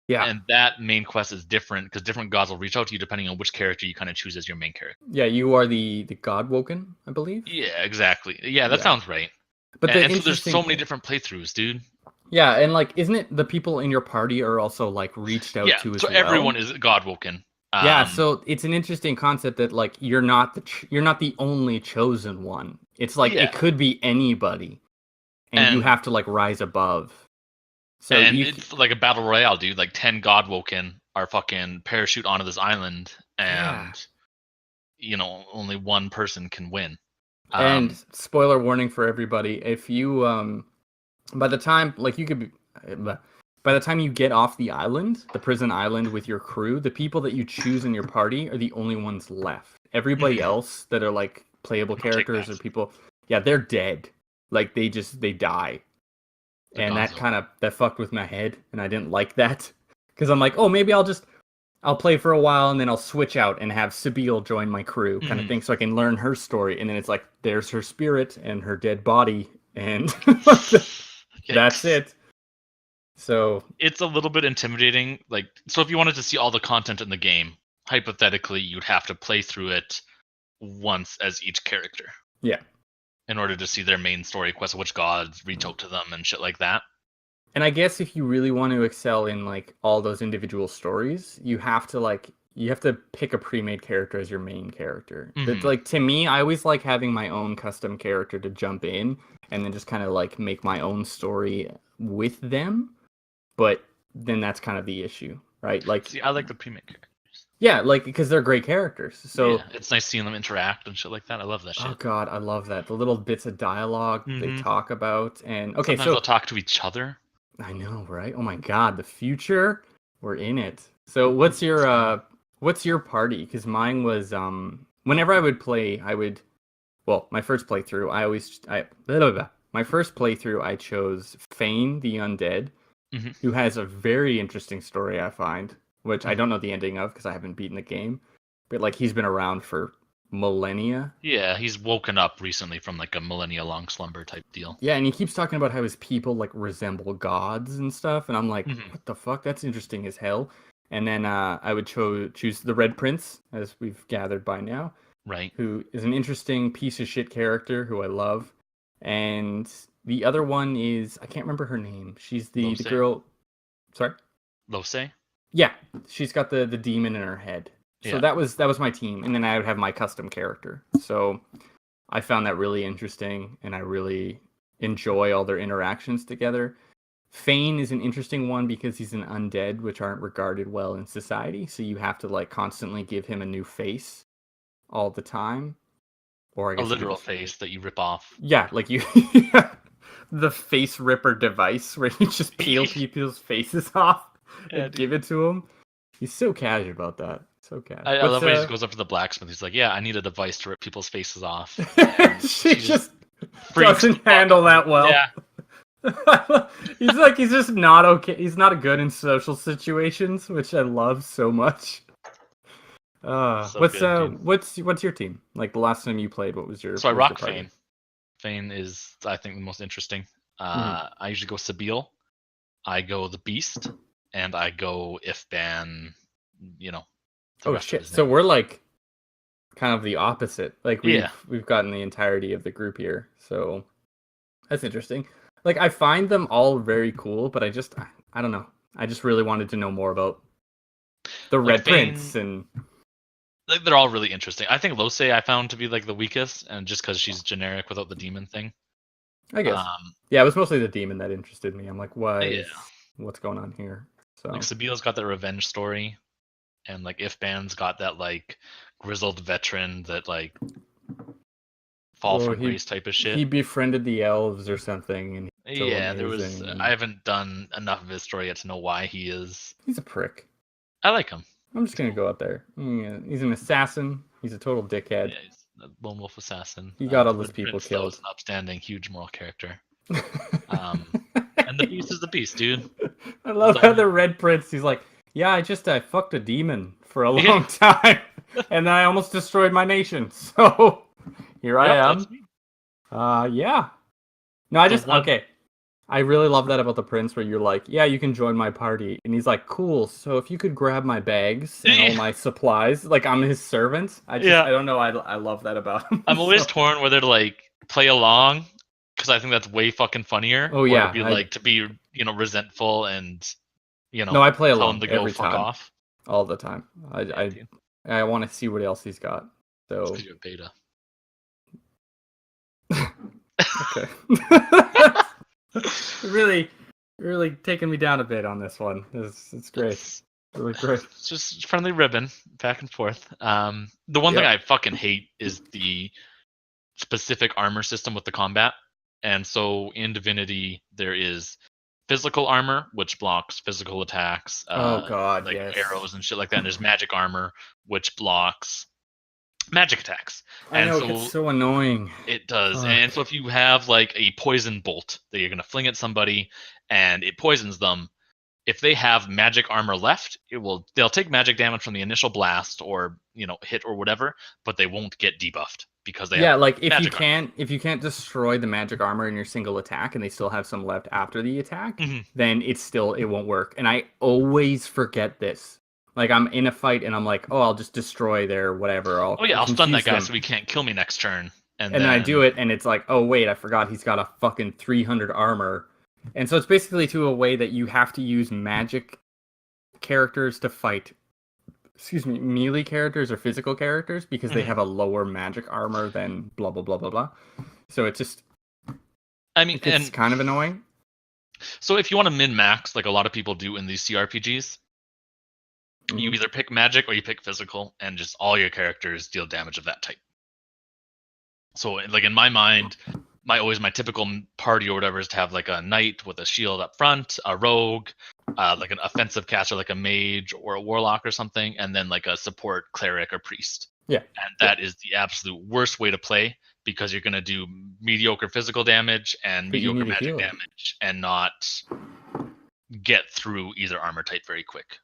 Yeah. And that main quest is different because different gods will reach out to you depending on which character you kind of choose as your main character. Yeah, you are the Godwoken, I believe. Yeah, exactly. Yeah, that sounds right. But so there's so many different playthroughs, dude. Yeah, and like, isn't it the people in your party are also like reached out to as well? So everyone is Godwoken. Yeah, so it's an interesting concept that like you're not the only chosen one. It's like it could be anybody, and you have to like rise above. So it's like a battle royale, dude. Like 10 Godwoken are fucking parachute onto this island, and only one person can win. And spoiler warning for everybody: if you by the time you get off the island, the prison island with your crew, the people that you choose in your party are the only ones left. Everybody else that are like playable characters or people, they're dead. Like they die. And that fucked with my head, and I didn't like that. Because I'm like, oh, maybe I'll play for a while, and then I'll switch out and have Sabile join my crew, kind of thing, so I can learn her story. And then it's like, there's her spirit and her dead body, and that's it. So it's a little bit intimidating. Like, so if you wanted to see all the content in the game, hypothetically, you'd have to play through it once as each character. Yeah. In order to see their main story quest, which gods reach out to them and shit like that. And I guess if you really want to excel in like all those individual stories, you have to pick a pre-made character as your main character. But like to me, I always like having my own custom character to jump in and then just kind of like make my own story with them. But then that's kind of the issue, right? Like, see, I like the pre-made characters. Yeah, like, because they're great characters. So it's nice seeing them interact and shit like that. I love that shit. Oh god, I love that. The little bits of dialogue they talk about, and sometimes they'll talk to each other. I know, right? Oh my god, the future, we're in it. So what's your party? Because mine was whenever I would play, my first playthrough, my first playthrough I chose Fane the Undead, who has a very interesting story, I find. Which I don't know the ending of because I haven't beaten the game. But like he's been around for millennia. Yeah, he's woken up recently from like a millennia long slumber type deal. Yeah, and he keeps talking about how his people like resemble gods and stuff. And I'm like, what the fuck? That's interesting as hell. And then I would choose the Red Prince, as we've gathered by now. Right. Who is an interesting piece of shit character who I love. And the other one is, I can't remember her name. She's the girl... Sorry? Lose? Yeah, she's got the demon in her head. So that was my team, and then I would have my custom character. So I found that really interesting, and I really enjoy all their interactions together. Fane is an interesting one because he's an undead, which aren't regarded well in society. So you have to like constantly give him a new face all the time, or I guess a literal face that you rip off. Yeah, like you. the face ripper device where you just peel people's faces off and give it to them. He's so casual about that. So casual. I love when he just goes up to the blacksmith. He's like, "Yeah, I need a device to rip people's faces off." she just doesn't handle that well. Yeah. he's just not okay. He's not good in social situations, which I love so much. What's your team? Like the last time you played, what was your? So I rock Fane. Fane is, I think, the most interesting. I usually go Sabile, I go the Beast, and I go Ifban. Oh shit! So we're like kind of the opposite. Like we've gotten the entirety of the group here. So that's interesting. Like I find them all very cool, but I don't know. I just really wanted to know more about the Red Prince and. Like they're all really interesting. I think Lose I found to be like the weakest, and just because she's generic without the demon thing. I guess. Yeah, it was mostly the demon that interested me. I'm like, what's going on here? So like Sabile's got that revenge story, and like Ifban's got that like grizzled veteran that like fall from grace type of shit. He befriended the elves or something, and there was. I haven't done enough of his story yet to know why he is. He's a prick. I like him. I'm just gonna go out there. He's an assassin. He's a total dickhead. Yeah, he's a lone wolf assassin. He got all those people killed. He's an upstanding, huge moral character. And the Beast is the Beast, dude. I love how the Red Prince. He's like, yeah, I fucked a demon for a long time, and then I almost destroyed my nation. So here I am. Yeah. No, okay. I really love that about the prince where you're like, yeah, you can join my party. And he's like, cool, so if you could grab my bags and all my supplies, like I'm his servant. I don't know, I love that about him. I'm always torn whether to like play along, because I think that's way fucking funnier. Oh yeah. Or to be resentful and no, I play along to go every fuck time. Off. All the time. I want to see what else he's got. So because you're beta. Okay. Really taking me down a bit on this one. It's great. It's really great. It's just friendly ribbon back and forth. The one thing I fucking hate is the specific armor system with the combat. And so in Divinity there is physical armor, which blocks physical attacks. Arrows and shit like that. And there's magic armor, which blocks magic attacks. I know, it's so annoying. It does. And so if you have like a poison bolt that you're going to fling at somebody and it poisons them, if they have magic armor left, they'll take magic damage from the initial blast or hit or whatever, but they won't get debuffed because they have like if you can't destroy the magic armor in your single attack and they still have some left after the attack, then it won't work. And I always forget this. Like, I'm in a fight, and I'm like, oh, I'll just destroy their whatever. I'll stun that guy so he can't kill me next turn. And then I do it, and it's like, oh, wait, I forgot he's got a fucking 300 armor. And so it's basically to a way that you have to use magic characters to fight, melee characters or physical characters, because they have a lower magic armor than blah, blah, blah, blah, blah. So it's just... it's kind of annoying. So if you want to min-max, like a lot of people do in these CRPGs, you either pick magic or you pick physical, and just all your characters deal damage of that type. So, like in my mind, my typical party or whatever is to have like a knight with a shield up front, a rogue, like an offensive caster like a mage or a warlock or something, and then like a support cleric or priest. Yeah. And that is the absolute worst way to play, because you're going to do mediocre physical damage and mediocre magic damage and not get through either armor type very quick.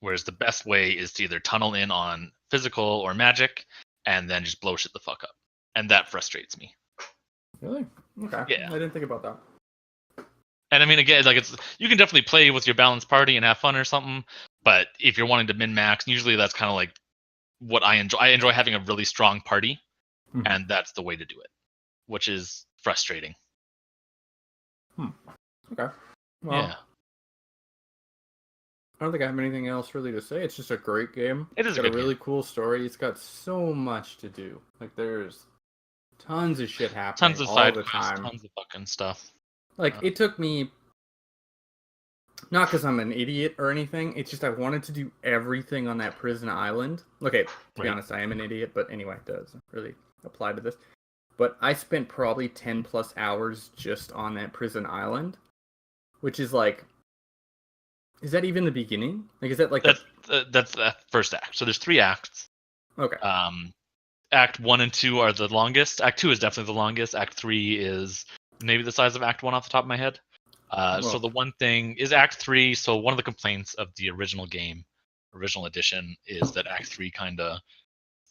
Whereas the best way is to either tunnel in on physical or magic and then just blow shit the fuck up. And that frustrates me. Really? Okay. Yeah. I didn't think about that. And I mean, again, like you can definitely play with your balanced party and have fun or something, but if you're wanting to min-max, usually that's kind of like what I enjoy. I enjoy having a really strong party, and that's the way to do it, which is frustrating. Okay. Well, yeah. I don't think I have anything else really to say. It's just a great game. It's got a really cool story. It's got so much to do. Like, there's tons of shit happening tons of all side the quests, time. Tons of fucking stuff. Like, it took me, not because I'm an idiot or anything, it's just I wanted to do everything on that prison island. Okay, to be honest, I am an idiot, but anyway, it doesn't really apply to this. but I spent probably 10 plus hours just on that prison island, which is like, is that even the beginning? Like, is that like that's the first act. So there's 3 acts. Okay. Act 1 and 2 are the longest. Act 2 is definitely the longest. Act 3 is maybe the size of Act 1 off the top of my head. So the one thing is Act 3. So one of the complaints of the original game, original edition, is that Act 3 kind of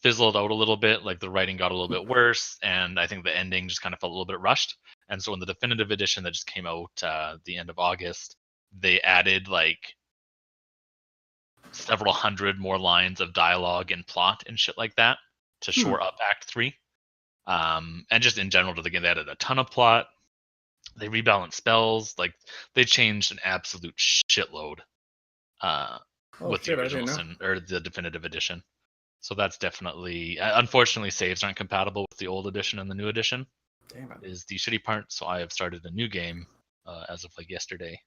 fizzled out a little bit. Like the writing got a little bit worse, and I think the ending just kind of felt a little bit rushed. And so in the definitive edition that just came out the end of August, they added like several hundred more lines of dialogue and plot and shit like that to shore up Act 3. And just in general to the game, they added a ton of plot. They rebalanced spells. Like they changed an absolute shitload with the original Sin or the definitive edition. So that's definitely, unfortunately, saves aren't compatible with the old edition and the new edition. Damn it. Is the shitty part. So I have started a new game as of like yesterday.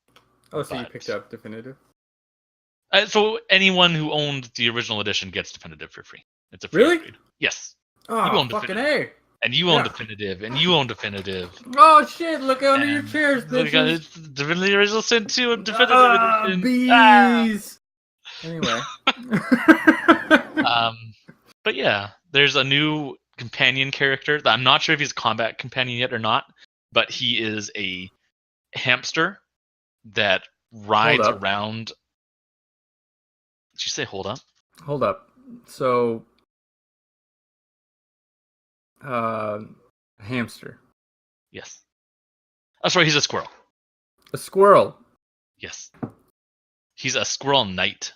Oh, so you picked up definitive? So anyone who owned the original edition gets definitive for free. It's a free Really? upgrade. Yes. Oh, you own fucking definitive. A. And you own definitive, and you own definitive. Oh shit! Look under your chairs, bitches. Look, Divinity Original Sin 2 and definitive edition. Bees. Anyway. But yeah, there's a new companion character. I'm not sure if he's a combat companion yet or not, but he is a hamster that rides around. Did you say hold up? Hold up. So, hamster. Yes. Oh, sorry, he's a squirrel. A squirrel. Yes. He's a squirrel knight.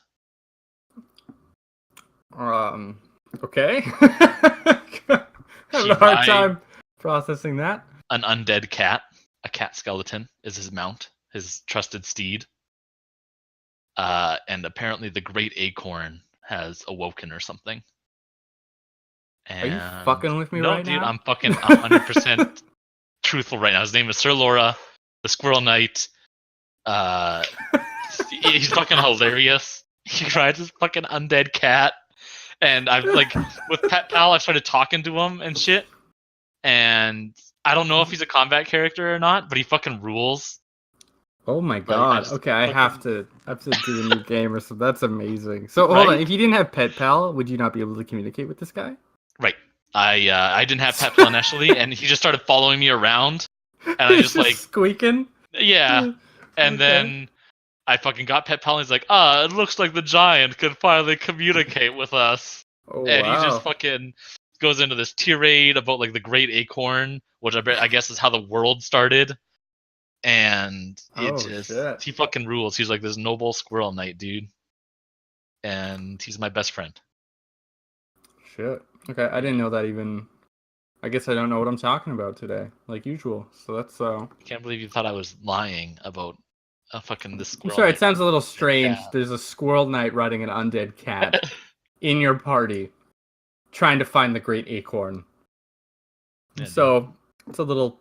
Okay. I have a hard time processing that. An undead cat. A cat skeleton is his mount, his trusted steed. And apparently the great acorn has awoken or something. And... Are you fucking with me right now? No, dude, I'm fucking 100% truthful right now. His name is Sir Laura, the Squirrel Knight. He's fucking hilarious. He rides his fucking undead cat. And I've, like, with Pet Pal, I've started talking to him and shit. And I don't know if he's a combat character or not, but he fucking rules. Oh my god. Okay, I have to do a new game or something. That's amazing. So hold on, if you didn't have Pet Pal, would you not be able to communicate with this guy? Right. I didn't have Pet Pal initially, and he just started following me around. And I just like squeaking? Yeah. And then I fucking got Pet Pal, and he's like, it looks like the giant could finally communicate with us. Oh, and he just fucking goes into this tirade about like the great acorn, which I guess is how the world started. And he fucking rules. He's like this noble squirrel knight, dude. And he's my best friend. Shit. Okay, I didn't know that even. I guess I don't know what I'm talking about today, like usual. So that's I can't believe you thought I was lying about this squirrel. I'm sorry, it sounds a little strange. Yeah. There's a squirrel knight riding an undead cat in your party, trying to find the great acorn. Yeah, so it's a little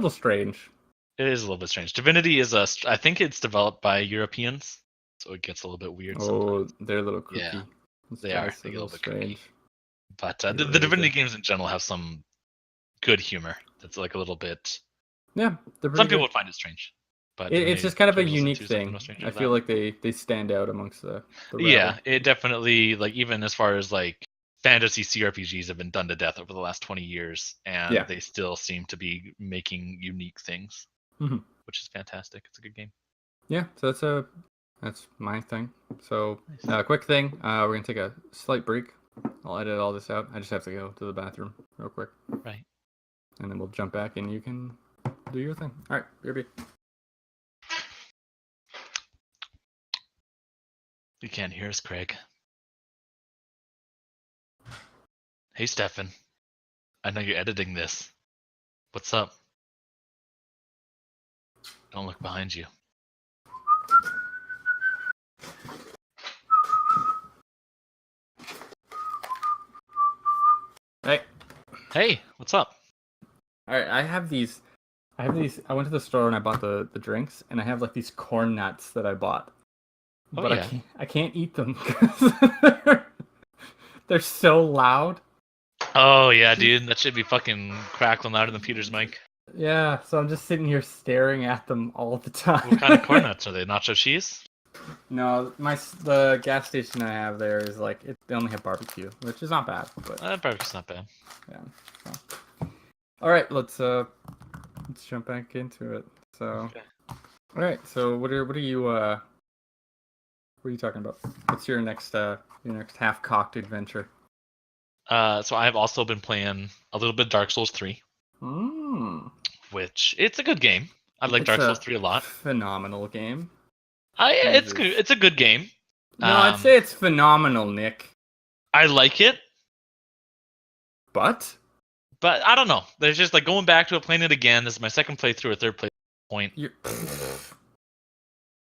strange. It is a little bit strange. Divinity is I think it's developed by Europeans, so it gets a little bit weird sometimes. They're a little kooky. Yeah, they are. They get a little bit strange. Kooky. But the really Divinity games in general have some good humor. That's like a little bit. Yeah, some people would find it strange, but it's just kind of a unique thing. I feel like they stand out amongst the yeah, it definitely, like, even as far as like fantasy CRPGs have been done to death over the last 20 years, and they still seem to be making unique things, which is fantastic. It's a good game. Yeah, so that's my thing. So quick thing, we're gonna take a slight break. I'll edit all this out. I just have to go to the bathroom real quick. Right. And then we'll jump back and you can do your thing. All right, BRB. You can't hear us, Craig. Hey, Stefan. I know you're editing this. What's up? Don't look behind you. Hey, what's up? All right, I have these. I went to the store and I bought the drinks, and I have like these corn nuts that I bought. But I can't eat them because they're so loud. Oh yeah, dude, that should be fucking crackling louder than Peter's mic. Yeah, so I'm just sitting here staring at them all the time. What kind of corn nuts are they? Nacho cheese? No, the gas station I have there is like they only have barbecue, which is not bad. But Barbecue's not bad. yeah. So. All right, let's jump back into it. So, Okay. all right. So what are you talking about? What's your next half-cocked adventure? So I've also been playing a little bit Dark Souls 3, which it's a good game. I like Dark Souls 3 a lot. Phenomenal game. It's good. It's a good game. No, I'd say it's phenomenal, Nick. I like it, but I don't know. There's just like going back to it, playing it again. This is my second playthrough or third point,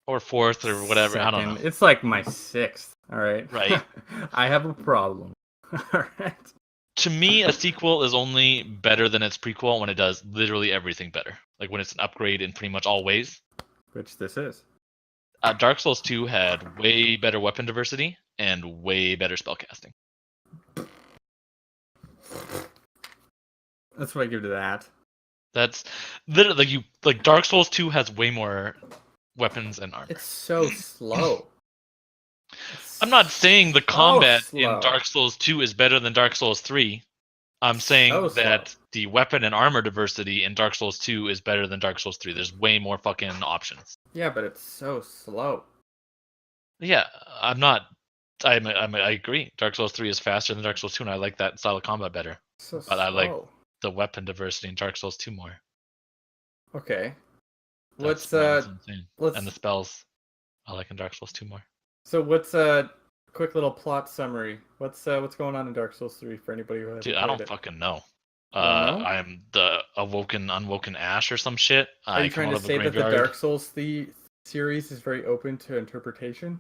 or fourth or whatever. Second. I don't know. It's like my sixth. All right. Right. I have a problem. All right. To me, a sequel is only better than its prequel when it does literally everything better. Like when it's an upgrade in pretty much all ways. Which this is. Dark Souls 2 had way better weapon diversity and way better spellcasting. That's what I give to that. That's literally like Dark Souls 2 has way more weapons and armor. It's so slow. I'm not saying the combat in Dark Souls 2 is better than Dark Souls 3. I'm saying that the weapon and armor diversity in Dark Souls 2 is better than Dark Souls 3. There's way more fucking options. Yeah, but it's so slow. Yeah, I agree. Dark Souls 3 is faster than Dark Souls 2, and I like that style of combat better. So but I like the weapon diversity in Dark Souls 2 more. Okay. Let's and the spells I like in Dark Souls 2 more. So what's a quick little plot summary? What's going on in Dark Souls 3 for anybody who hasn't played it? I don't fucking know. I am the unwoken ash or some shit. Are you trying to say that the Dark Souls series is very open to interpretation?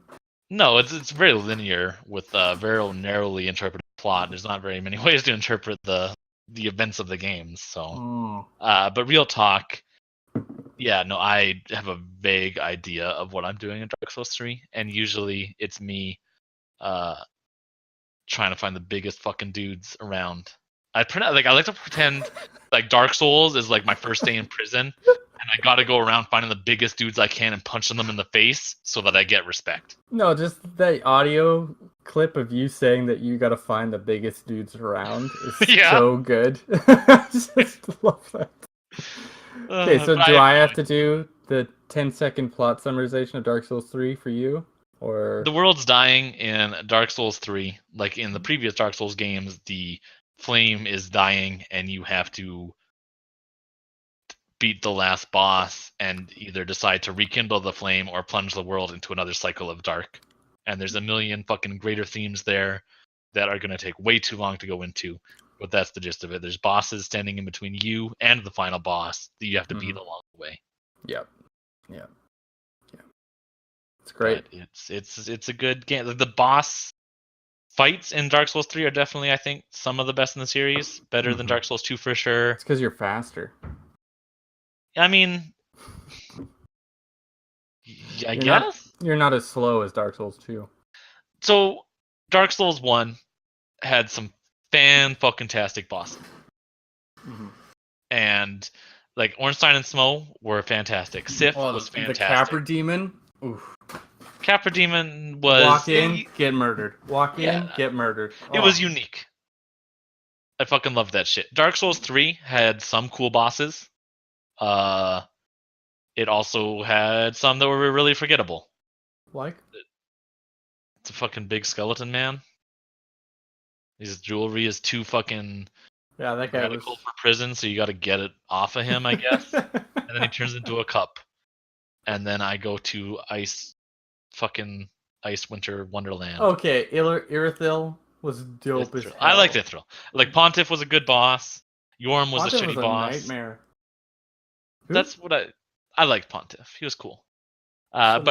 No, it's very linear with a very narrowly interpreted plot. There's not very many ways to interpret the events of the games. So, but real talk, yeah, no, I have a vague idea of what I'm doing in Dark Souls 3, and usually it's me trying to find the biggest fucking dudes around. I like to pretend like Dark Souls is like my first day in prison, and I gotta go around finding the biggest dudes I can and punching them in the face so that I get respect. No, just the audio clip of you saying that you gotta find the biggest dudes around is so good. I just love that. Okay, so do I have to do the 10-second plot summarization of Dark Souls 3 for you? Or the world's dying in Dark Souls 3. Like in the previous Dark Souls games, the flame is dying and you have to beat the last boss and either decide to rekindle the flame or plunge the world into another cycle of dark. And there's a million fucking greater themes there that are going to take way too long to go into. But that's the gist of it. There's bosses standing in between you and the final boss that you have to beat along the way. Yep. It's great. But it's a good game. Like the boss fights in Dark Souls 3 are definitely, I think, some of the best in the series. Better than Dark Souls 2 for sure. It's because you're faster. I mean, I guess you're not as slow as Dark Souls 2. So Dark Souls 1 had some fan-fucking-tastic bosses. And like Ornstein and Smough were fantastic. Sif was fantastic. The Capra Demon. Oof. Capra Demon was walk in, get murdered. Walk in, get murdered. It was unique. I fucking loved that shit. Dark Souls 3 had some cool bosses. It also had some that were really forgettable. Like? It's a fucking big skeleton man. His jewelry is too fucking that guy radical for prison, so you got to get it off of him, I guess. And then he turns into a cup. And then I go to Ice Winter Wonderland. Okay, Irithyll was dope as hell. I liked Irithyll. Like Pontiff was a good boss. Yorm was a shitty boss. Nightmare. That's what I liked Pontiff. He was cool. And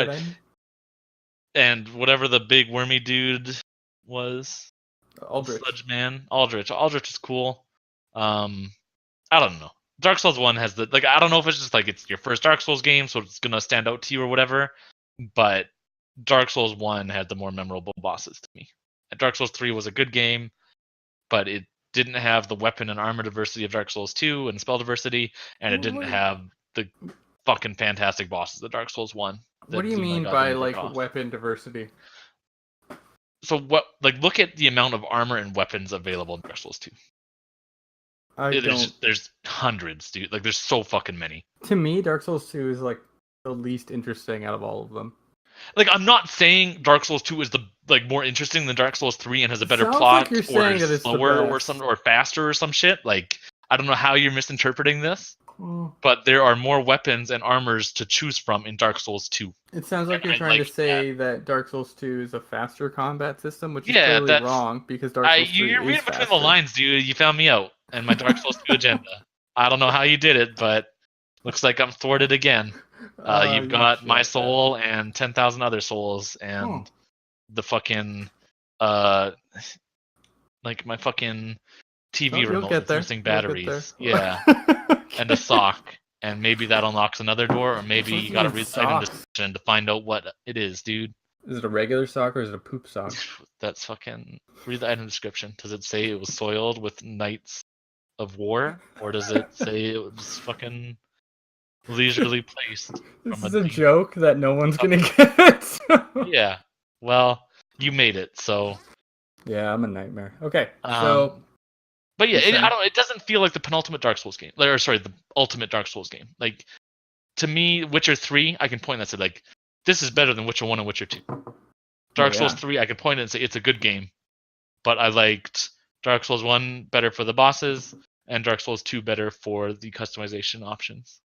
whatever the big wormy dude was, Aldrich. Sludge Man, Aldrich is cool. I don't know. Dark Souls 1 has I don't know if it's just like it's your first Dark Souls game, so it's gonna stand out to you or whatever. But Dark Souls 1 had the more memorable bosses to me. And Dark Souls 3 was a good game, but it didn't have the weapon and armor diversity of Dark Souls 2 and spell diversity, and it didn't have the fucking fantastic bosses that Dark Souls 1. What do you mean by like weapon diversity? So what? Like, look at the amount of armor and weapons available in Dark Souls 2. There's hundreds, dude. Like, there's so fucking many. To me, Dark Souls 2 is like the least interesting out of all of them. Like, I'm not saying Dark Souls 2 is more interesting than Dark Souls 3 and has a better plot, like or is slower, or faster, or some shit. Like, I don't know how you're misinterpreting this, but there are more weapons and armors to choose from in Dark Souls 2. It sounds like you're trying to say that Dark Souls 2 is a faster combat system, which is totally wrong, because Dark Souls 3 you're reading is between faster. the lines, dude. You found me out and my Dark Souls 2 agenda. I don't know how you did it, but looks like I'm thwarted again. You've got my soul and 10,000 other souls, and the fucking like my fucking TV remote that's missing batteries. Yeah. And a sock. And maybe that unlocks another door, or maybe you gotta read the item description to find out what it is, dude. Is it a regular sock or is it a poop sock? That's fucking... Read the item description. Does it say it was soiled with Knights of War? Or does it say it was fucking leisurely placed? This is a joke that no one's gonna get. Yeah. Well, you made it, so... Yeah, I'm a nightmare. Okay, so... But yeah, it doesn't feel like the penultimate Dark Souls game. Or sorry, the ultimate Dark Souls game. Like, to me, Witcher 3, I can point and say, like, this is better than Witcher 1 and Witcher 2. Dark Souls 3, I can point and say it's a good game. But I liked Dark Souls 1 better for the bosses, and Dark Souls 2 better for the customization options.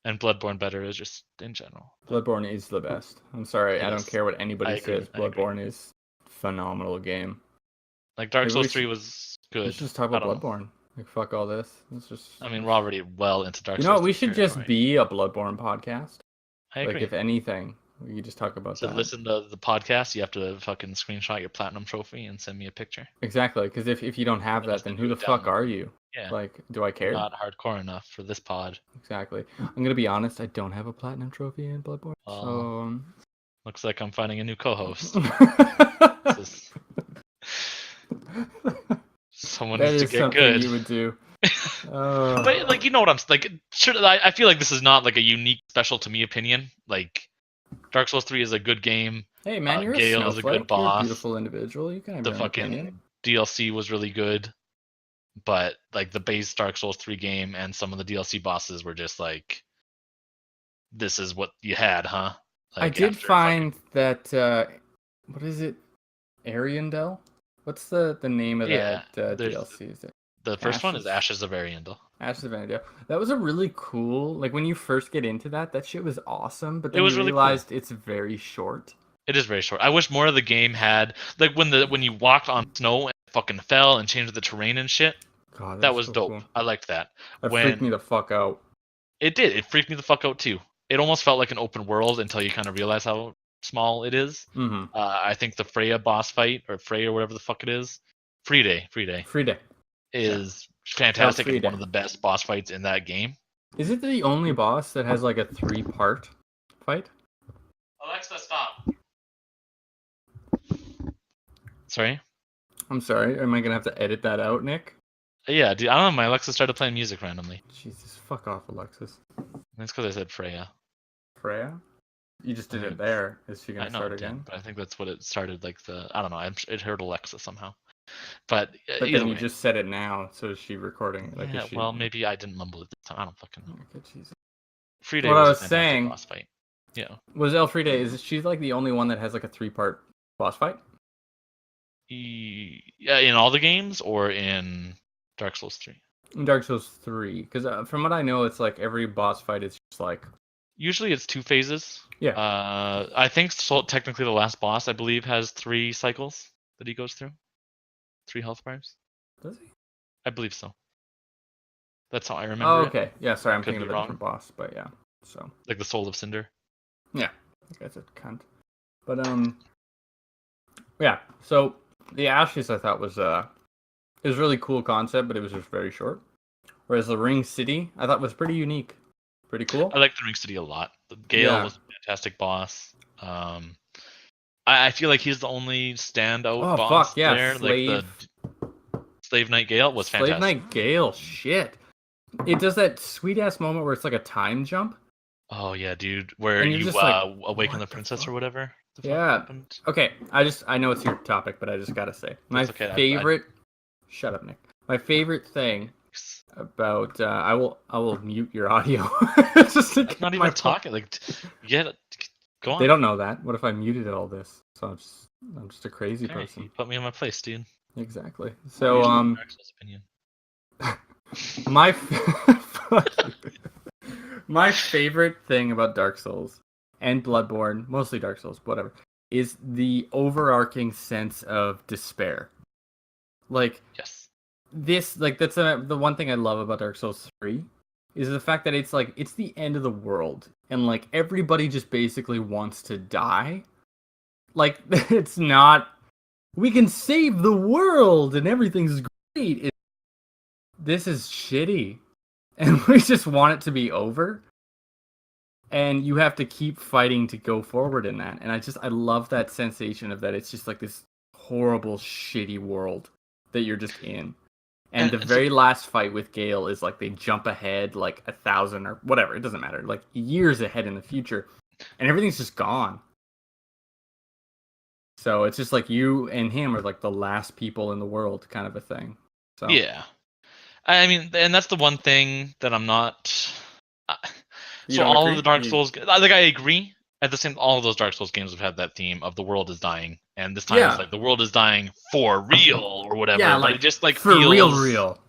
And Bloodborne better is just in general. Bloodborne is the best. I'm sorry, I don't care what anybody says. Bloodborne is a phenomenal game. Like, Dark Souls 3 was good. Let's just talk about Bloodborne. Like, fuck all this. Let's just... I mean, we're already well into Dark Souls. You know, we should just be a Bloodborne podcast. I agree. Like, if anything, we could just talk about that. To listen to the podcast, you have to fucking screenshot your platinum trophy and send me a picture. Exactly, because if you don't have that, then who the fuck are you? Yeah. Like, do I care? Not hardcore enough for this pod. Exactly. I'm gonna be honest, I don't have a platinum trophy in Bloodborne, so... Looks like I'm finding a new co-host. Someone needs to get good. You would do. But like, you know what I'm like? I feel like this is not like a unique, special to me opinion. Like, Dark Souls 3 is a good game. Hey man, you're Gale is a good boss. You're a beautiful individual. You can have the your fucking opinion. DLC was really good, but like the base Dark Souls 3 game and some of the DLC bosses were just like, this is what you had, huh? Like, I did find that what is it? Ariandel? What's the name of that DLC? Is it the first one is Ashes of Ariandel. Ashes of Ariandel. That was a really cool, like, when you first get into that shit was awesome, but then you realized it's very short. It is very short. I wish more of the game had, like, when you walked on snow and fucking fell and changed the terrain and shit. God, that was so dope. Cool. I liked that. That freaked me the fuck out. It did. It freaked me the fuck out too. It almost felt like an open world until you kind of realize how small it is. Mm-hmm. I think the Freya boss fight, or Freya, or whatever the fuck it is, Friday is fantastic and one of the best boss fights in that game. Is it the only boss that has like a 3-part fight? Alexa, stop. Sorry? I'm sorry. Am I gonna have to edit that out, Nick? Yeah, dude. I don't know. My Alexa started playing music randomly. Jesus, fuck off, Alexis. That's because I said Freya. Freya? You just did it there. Is she gonna start again? But I think that's what it started. Like I don't know. It heard Alexa somehow. But then you just said it now. So is she recording it? Like, yeah. Well, maybe I didn't mumble it this time. I don't fucking know. Okay, Jesus. Friday what I was a saying boss fight. Yeah. Was Elfride? Is she's like the only one that has like a 3-part boss fight? Yeah, in all the games or in Dark Souls 3? In Dark Souls 3, because from what I know, it's like every boss fight is just like. Usually it's 2 phases. Yeah. I think technically the last boss, I believe, has 3 cycles that he goes through. 3 health bars. Does he? I believe so. That's how I remember. Oh, okay. Yeah, sorry, I'm thinking of a wrong. different boss, but yeah. So. Like the Soul of Cinder. Yeah, that guy's a cunt. But yeah. So the Ashes, I thought was it was a really cool concept, but it was just very short. Whereas the Ring City, I thought was pretty unique. Pretty cool. I like the Ring City a lot. Gale was a fantastic boss. I feel like he's the only standout boss fuck, yeah, there. Slave. Like Slave Knight Gale was fantastic. Slave Knight Gale, shit. It does that sweet ass moment where it's like a time jump. Oh yeah, dude, where And you're you just like, awaken what the princess or whatever. The fuck Yeah. happened? Okay, I know it's your topic, but I just gotta say. My That's okay. favorite shut up, Nick. My favorite thing about I will mute your audio. Just to I'm get not my even talking. Like, yeah, go on. They don't know that. What if I muted all this? So I'm just a crazy Okay, person. you put me in my place, dude. Exactly. So Dark Souls opinion. my my favorite thing about Dark Souls and Bloodborne, mostly Dark Souls, whatever, is the overarching sense of despair. Like Yes. this, like that's the one thing I love about Dark Souls 3 is the fact that it's like it's the end of the world and like everybody just basically wants to die. Like it's not we can save the world and everything's great. This is shitty. And we just want it to be over. And you have to keep fighting to go forward in that. And I love that sensation of that. It's just like this horrible, shitty world that you're just in. And the very last fight with Gale is like they jump ahead like 1,000 or whatever. It doesn't matter. Like years ahead in the future. And everything's just gone. So it's just like you and him are like the last people in the world kind of a thing. So Yeah. I mean, and that's the one thing that I'm not. So all of the Dark Souls, like I agree. At the same, all of those Dark Souls games have had that theme of the world is dying, and this time it's like the world is dying for real or whatever. Yeah, like, but it just like for feels real.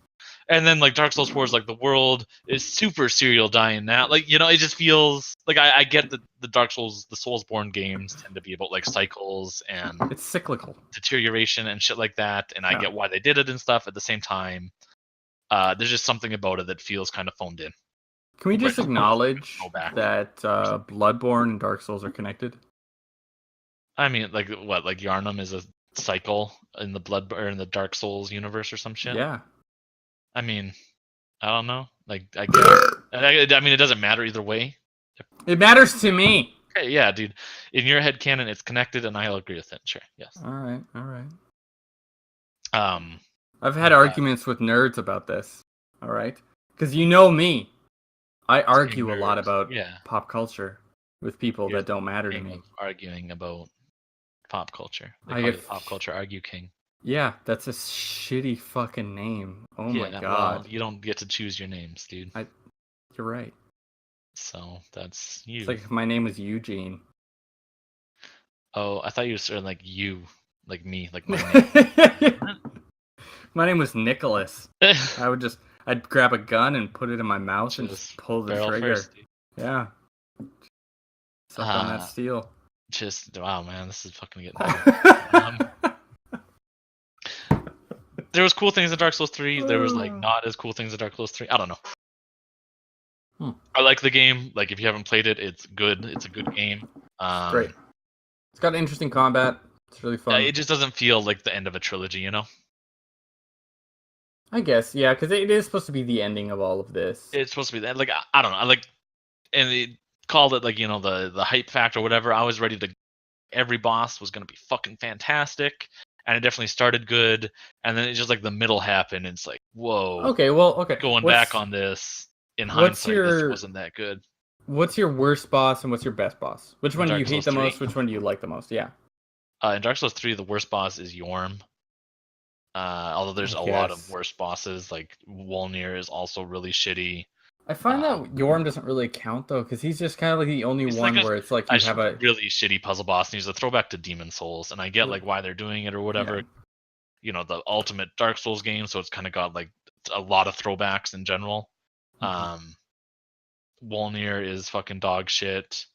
And then like Dark Souls 4 is like the world is super serial dying now. Like it just feels like I get that the Dark Souls, the Soulsborne games tend to be about like cycles and it's cyclical deterioration and shit like that, and I get why they did it and stuff. At the same time, there's just something about it that feels kind of phoned in. Can we just acknowledge that Bloodborne and Dark Souls are connected? I mean, like what? Like Yharnam is a cycle in the Dark Souls universe or some shit. Yeah. I mean, I don't know. Like I guess. I mean, it doesn't matter either way. It matters to me. Okay, yeah, dude. In your head canon, it's connected, and I'll agree with it. Sure. Yes. All right. Um, I've had arguments with nerds about this. All right, because you know me. I argue a lot about pop culture with people that don't matter to me. Arguing about pop culture. They I call you get the pop culture argue king. Yeah, that's a shitty fucking name. Oh my god. Well, you don't get to choose your names, dude. You're right. So that's you. It's like if my name was Eugene. Oh, I thought you were like you, like me, like my name. My name was Nicholas. I'd grab a gun and put it in my mouth and just pull the trigger. First, yeah. Suck on that steel. Wow, man, this is fucking getting there was cool things in Dark Souls 3. There was like not as cool things in Dark Souls 3. I don't know. I like the game. Like if you haven't played it, it's good. It's a good game. Great. It's got interesting combat. It's really fun. It just doesn't feel like the end of a trilogy, you know? I guess, yeah, because it is supposed to be the ending of all of this. It's supposed to be that. Like I don't know. And they called it like the hype factor or whatever. I was ready to. Every boss was gonna be fucking fantastic. And it definitely started good, and then it just like the middle happened. And it's like, whoa. Okay. Going back on this in hindsight, this wasn't that good. What's your worst boss and what's your best boss? Which one do you hate the most? Which one do you like the most? Yeah. In Dark Souls 3, the worst boss is Yorm. Although there's a lot of worse bosses, like Wolnir is also really shitty. I find that Yorm doesn't really count though, because he's just kind of like the only one where it's like you have a really shitty puzzle boss, and he's a throwback to Demon Souls, and I get like why they're doing it or whatever. Yeah. The ultimate Dark Souls game, so it's kind of got like a lot of throwbacks in general. Wolnir is fucking dog shit.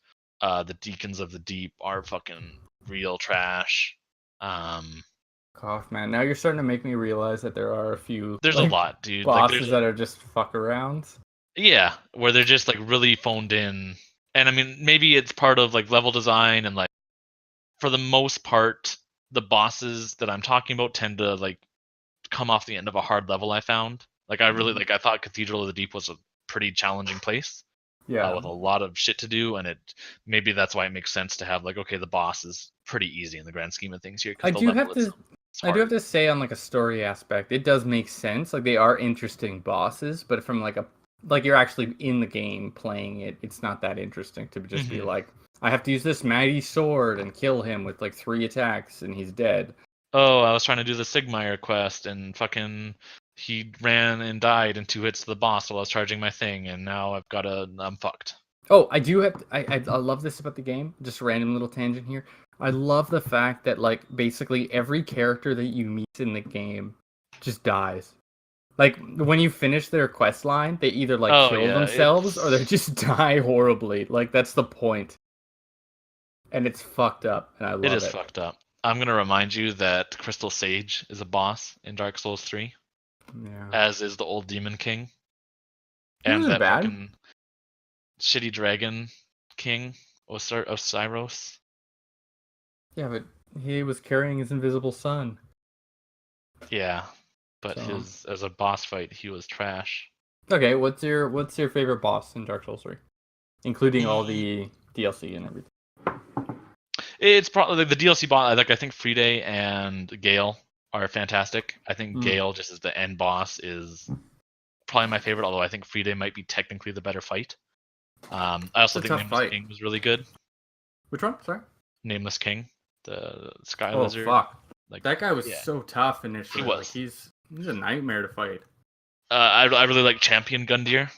The Deacons of the Deep are fucking real trash. Cough, man. Now you're starting to make me realize that there are a few. There's a lot, dude. Bosses that are just fuck arounds. Yeah, where they're just like really phoned in, and I mean maybe it's part of like level design and like for the most part the bosses that I'm talking about tend to like come off the end of a hard level. I found like I thought Cathedral of the Deep was a pretty challenging place. Yeah, with a lot of shit to do, and maybe that's why it makes sense to have like the boss is pretty easy in the grand scheme of things here. I do have to I do have to say, on like a story aspect, it does make sense. Like they are interesting bosses, but from like you're actually in the game playing it, it's not that interesting to just be like, I have to use this mighty sword and kill him with like 3 attacks and he's dead. Oh, I was trying to do the Sigmire quest and fucking he ran and died in 2 hits to the boss while I was charging my thing, and now I'm fucked. Oh, I do have. I love this about the game. Just a random little tangent here. I love the fact that like basically every character that you meet in the game just dies. Like when you finish their quest line, they either like kill themselves or they just die horribly. Like that's the point. And it's fucked up, and I love it. It is fucked up. I'm gonna remind you that Crystal Sage is a boss in Dark Souls 3. Yeah. As is the old Demon King. He And that bad. fucking shitty dragon king, Osiros. Yeah, but he was carrying his invisible son. Yeah, but as a boss fight, he was trash. Okay, what's your favorite boss in Dark Souls 3, including all the DLC and everything? It's probably like the DLC boss. Like I think Friday and Gale are fantastic. I think Gale, just as the end boss, is probably my favorite. Although I think Friday might be technically the better fight. I also think Nameless King was really good. Which one? Sorry. Nameless King, the Sky Lizard. Oh fuck! Like that guy was so tough initially. He was. Like, he's a nightmare to fight. I really like Champion Gundyr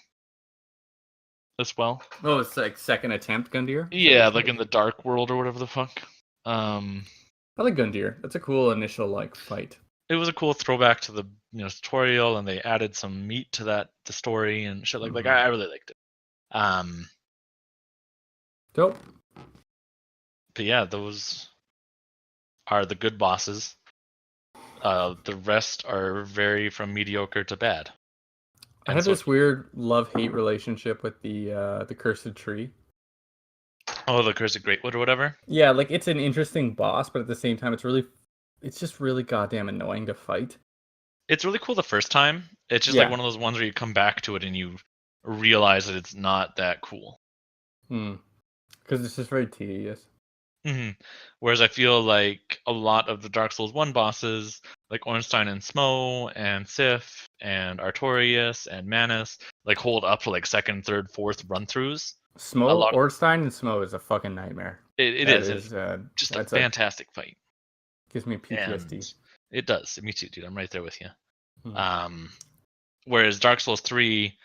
as well. Oh, it's like second attempt Gundyr? Yeah, like in the Dark World or whatever the fuck. I like Gundyr. That's a cool initial like fight. It was a cool throwback to the tutorial, and they added some meat to the story and shit like I really liked it. Dope. But yeah, those are the good bosses. The rest are very from mediocre to bad. I have this weird love-hate relationship with the Cursed Tree. Oh, the Cursed Greatwood or whatever? Yeah, like it's an interesting boss, but at the same time it's just really goddamn annoying to fight. It's really cool the first time. It's just like one of those ones where you come back to it and you realize that it's not that cool. Because it's just very tedious. Whereas I feel like a lot of the Dark Souls 1 bosses, like Ornstein and Smo and Sif and Artorias and Manus, like hold up for like second, third, fourth run-throughs. Ornstein and Smo is a fucking nightmare. It is just a fantastic fight. Gives me PTSD. And it does. Me too, dude. I'm right there with you. Whereas Dark Souls 3,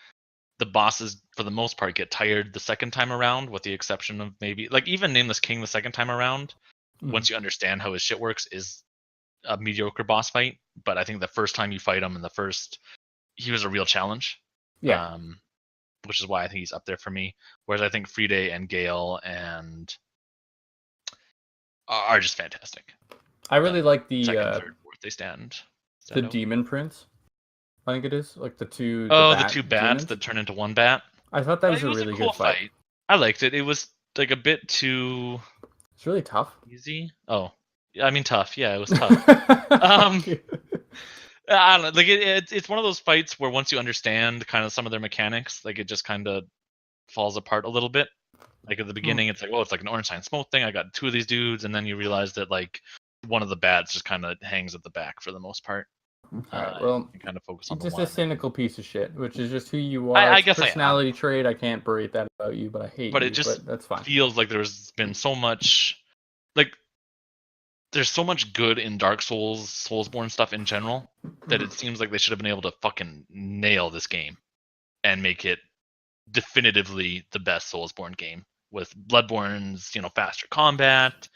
the bosses for the most part get tired the second time around, with the exception of maybe like even Nameless King the second time around. Once you understand how his shit works, is a mediocre boss fight. But I think the first time you fight him he was a real challenge. Yeah. Which is why I think he's up there for me. Whereas I think Friday and Gale are just fantastic. I really like the second, third, fourth. They stand the Demon Prince. I think it is like the two. The two bats demons that turn into one bat. I thought that was a really good fight. I liked it. It was like a bit too. It's really tough. Easy. Oh, I mean tough. Yeah, it was tough. I don't know. Like it's one of those fights where once you understand kind of some of their mechanics, like it just kind of falls apart a little bit. Like at the beginning, it's like, oh, it's like an Ornstein Smoke thing. I got 2 of these dudes, and then you realize that like one of the bats just kind of hangs at the back for the most part. Alright, well, you kind of focus on just a cynical piece of shit, which is just who you are. I guess personality trait. I can't berate that about you, but I hate. But it just that's fine. Feels like there's been so much, like there's so much good in Dark Souls, Soulsborne stuff in general, that it seems like they should have been able to fucking nail this game and make it definitively the best Soulsborne game with Bloodborne's, faster combat.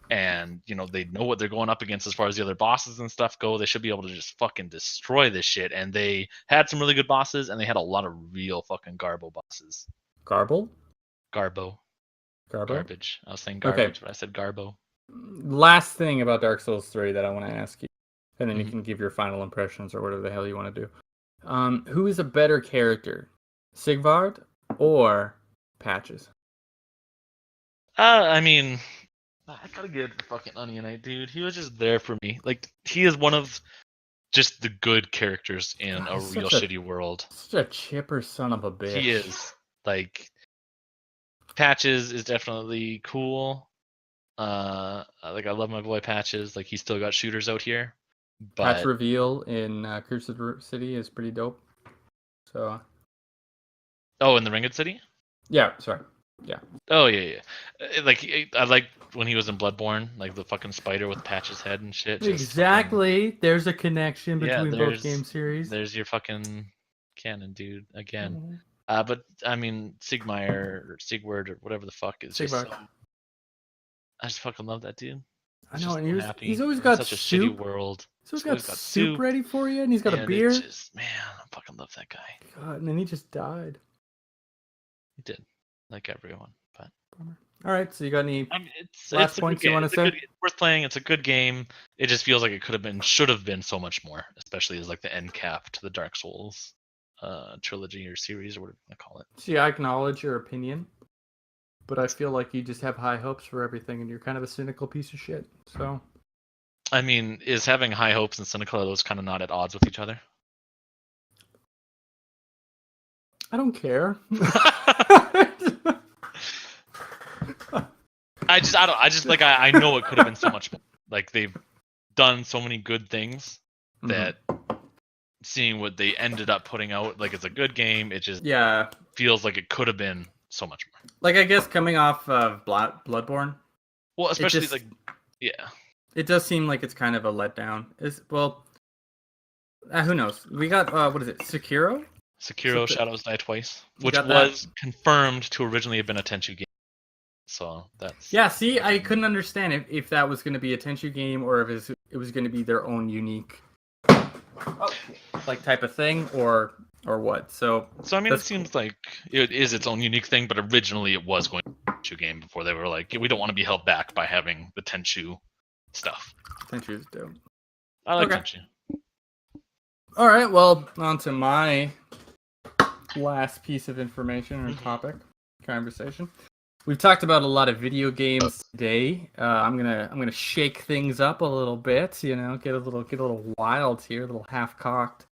And, they know what they're going up against as far as the other bosses and stuff go. They should be able to just fucking destroy this shit. And they had some really good bosses, and they had a lot of real fucking Garbo bosses. Garbo? Garbo. Garbo? Garbage. I was saying garbage, but I said Garbo. Last thing about Dark Souls 3 that I want to ask you, and then you can give your final impressions or whatever the hell you want to do. Who is a better character, Sigvard or Patches? I mean, I gotta give the fucking Onion Knight, dude. He was just there for me. Like, he is one of just the good characters in a real shitty world. Such a chipper son of a bitch. He is. Like, Patches is definitely cool. I love my boy Patches. Like, he's still got shooters out here. Patch But reveal in Cursed City is pretty dope. So. oh, in the Ringed City. Yeah. Sorry. Yeah. Oh yeah. Like I like when he was in Bloodborne, like the fucking spider with Patch's head and shit. Exactly. Fucking... There's a connection between both game series. There's your fucking canon, dude. Again. Mm-hmm. But I mean, Sigward or whatever the fuck is just so. I just fucking love that dude. I know, and he's always got such soup. A shitty world. He's always got soup ready for you, and he's got a beer. Man, I fucking love that guy. God, and then he just died. He did, like everyone. But all right, so you got any it's last points you want to say? It's worth playing. It's a good game. It just feels like it should have been so much more, especially as like the end cap to the Dark Souls trilogy or series or whatever you want to call it. See, I acknowledge your opinion, but I feel like you just have high hopes for everything, and you're kind of a cynical piece of shit. So, I mean, is having high hopes and cynical, are those kind of not at odds with each other? I don't care. I know it could have been so much more. Like they've done so many good things that seeing what they ended up putting out, like it's a good game, it just feels like it could have been so much more. Like I guess coming off of Bloodborne. Well, especially it does seem like it's kind of a letdown. Who knows? We got what is it? Sekiro, Shadows Die Twice, which was confirmed to originally have been a Tenchu game. So that's See, I couldn't understand if that was going to be a Tenchu game or if it was going to be their own unique like type of thing or what. So I mean, it seems like it is its own unique thing, but originally it was going to be a Tenchu game before they were like, we don't want to be held back by having the Tenchu stuff. Tenchu's dope. I like Tenchu. All right, well, on to my last piece of information or topic conversation. We've talked about a lot of video games today. I'm gonna shake things up a little bit, get a little wild here, a little half cocked.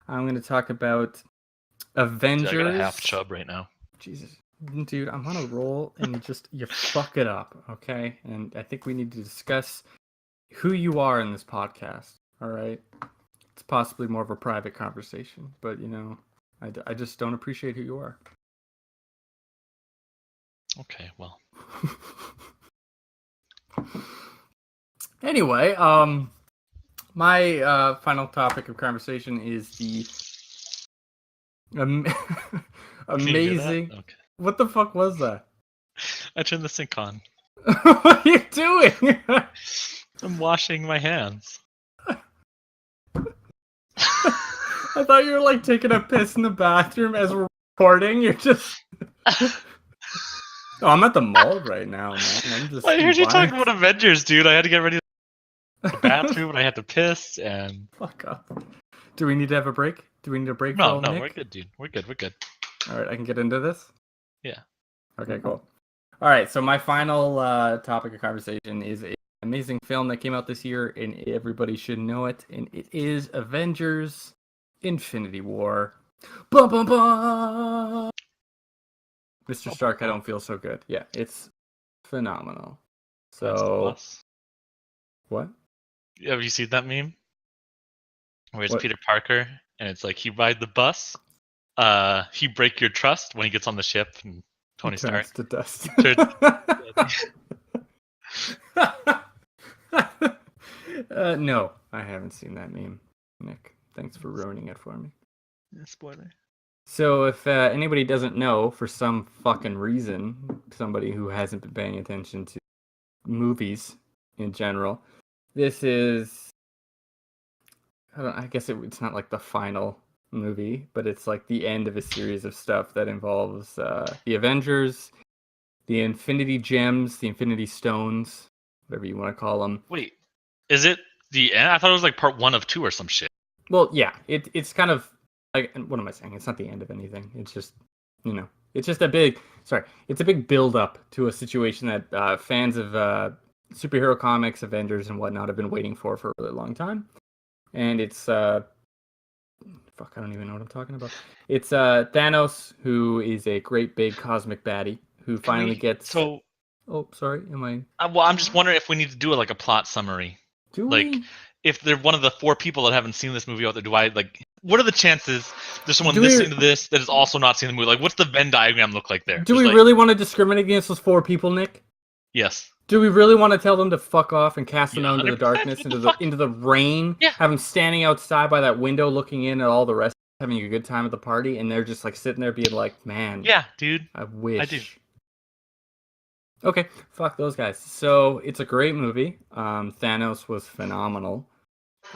I'm gonna talk about Avengers. I got a half chub right now. Jesus, dude, I'm on a roll and you fuck it up, okay? And I think we need to discuss who you are in this podcast. All right, it's possibly more of a private conversation, but I just don't appreciate who you are. Okay, well. Anyway, my final topic of conversation is the amazing. Okay. What the fuck was that? I turned the sink on. What are you doing? I'm washing my hands. I thought you were like taking a piss in the bathroom as we're recording. You're just. Oh, I'm at the mall right now, man. I heard you talking about Avengers, dude. I had to get ready to the bathroom and I had to piss and... Fuck up. Do we need to have a break? Do we need a break? No, we're good, dude. We're good. Alright, I can get into this? Yeah. Okay, cool. Alright, so my final topic of conversation is an amazing film that came out this year, and everybody should know it, and it is Avengers Infinity War. Bum, bum, bum! Mr. Stark, I don't feel so good. Yeah, it's phenomenal. So, what? Have you seen that meme? Where it's Peter Parker, and it's like, he ride the bus, he break your trust when he gets on the ship, and Tony Stark turns to dust. No, I haven't seen that meme, Nick. Thanks for ruining it for me. Spoiler. So if anybody doesn't know, for some fucking reason, somebody who hasn't been paying attention to movies in general, this is, I guess it's not like the final movie, but it's like the end of a series of stuff that involves the Avengers, the Infinity Gems, the Infinity Stones, whatever you want to call them. Wait, is it the end? I thought it was like part 1 of 2 or some shit. Well, yeah, it's kind of like, what am I saying? It's not the end of anything. It's just, it's just it's a big build up to a situation that fans of superhero comics, Avengers, and whatnot have been waiting for a really long time. And it's, I don't even know what I'm talking about. It's Thanos, who is a great big cosmic baddie, who finally gets... Oh, sorry, am I... Well, I'm just wondering if we need to do a plot summary. Do we? Like, if they're one of the 4 people that haven't seen this movie out there, do I like? What are the chances there's someone listening to this that has also not seen the movie? Like, what's the Venn diagram look like there? Do we really want to discriminate against those 4 people, Nick? Yes. Do we really want to tell them to fuck off and cast them out into the 100%. darkness, into the rain? Yeah. Have them standing outside by that window looking in at all the rest, having a good time at the party, and they're just like sitting there being like, man. Yeah, dude. I wish. I do. Okay, fuck those guys. So it's a great movie. Thanos was phenomenal.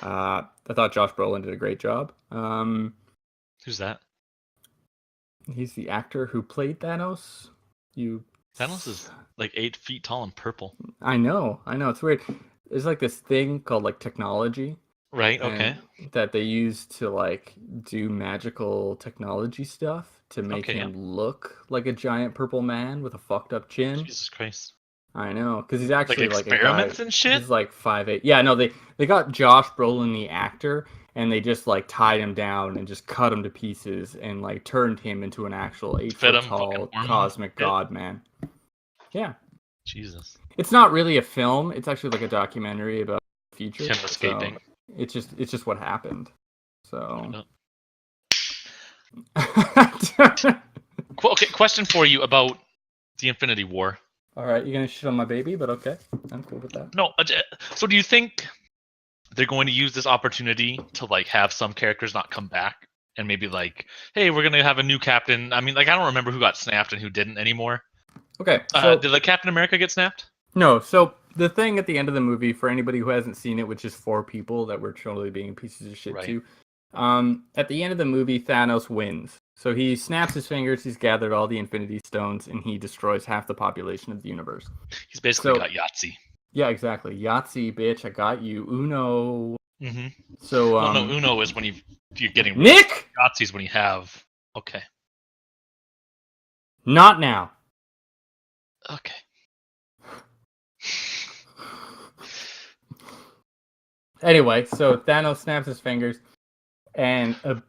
I thought Josh Brolin did a great job. Who's that? He's the actor who played Thanos. Thanos is like 8 feet tall and purple. I know. It's weird. There's like this thing called like technology. Right. Okay. That they use to like do magical technology stuff to make him look like a giant purple man with a fucked up chin. Jesus Christ. I know, because he's actually like experiments a guy, and shit. He's like 5'8". Yeah, no, they got Josh Brolin, the actor, and they just like tied him down and just cut him to pieces and like turned him into an actual 8-foot tall cosmic god man. Yeah. Jesus. It's not really a film. It's actually like a documentary about the future. Him escaping. So it's just what happened. So. Okay, question for you about the Infinity War. All right, you're gonna shit on my baby, but okay, I'm cool with that. No, so do you think they're going to use this opportunity to like have some characters not come back and maybe like, hey, we're gonna have a new captain? I mean, like I don't remember who got snapped and who didn't anymore. Okay, so did the Captain America get snapped? No. So the thing at the end of the movie, for anybody who hasn't seen it, which is 4 people that were totally being pieces of shit too. At the end of the movie, Thanos wins. So he snaps his fingers, he's gathered all the Infinity Stones, and he destroys half the population of the universe. He's basically got Yahtzee. Yeah, exactly. Yahtzee, bitch, I got you. Uno. Mm-hmm. So, no, Uno is when you're getting... Nick! Yahtzee is when you have... Okay. Not now. Okay. Anyway, so Thanos snaps his fingers, and half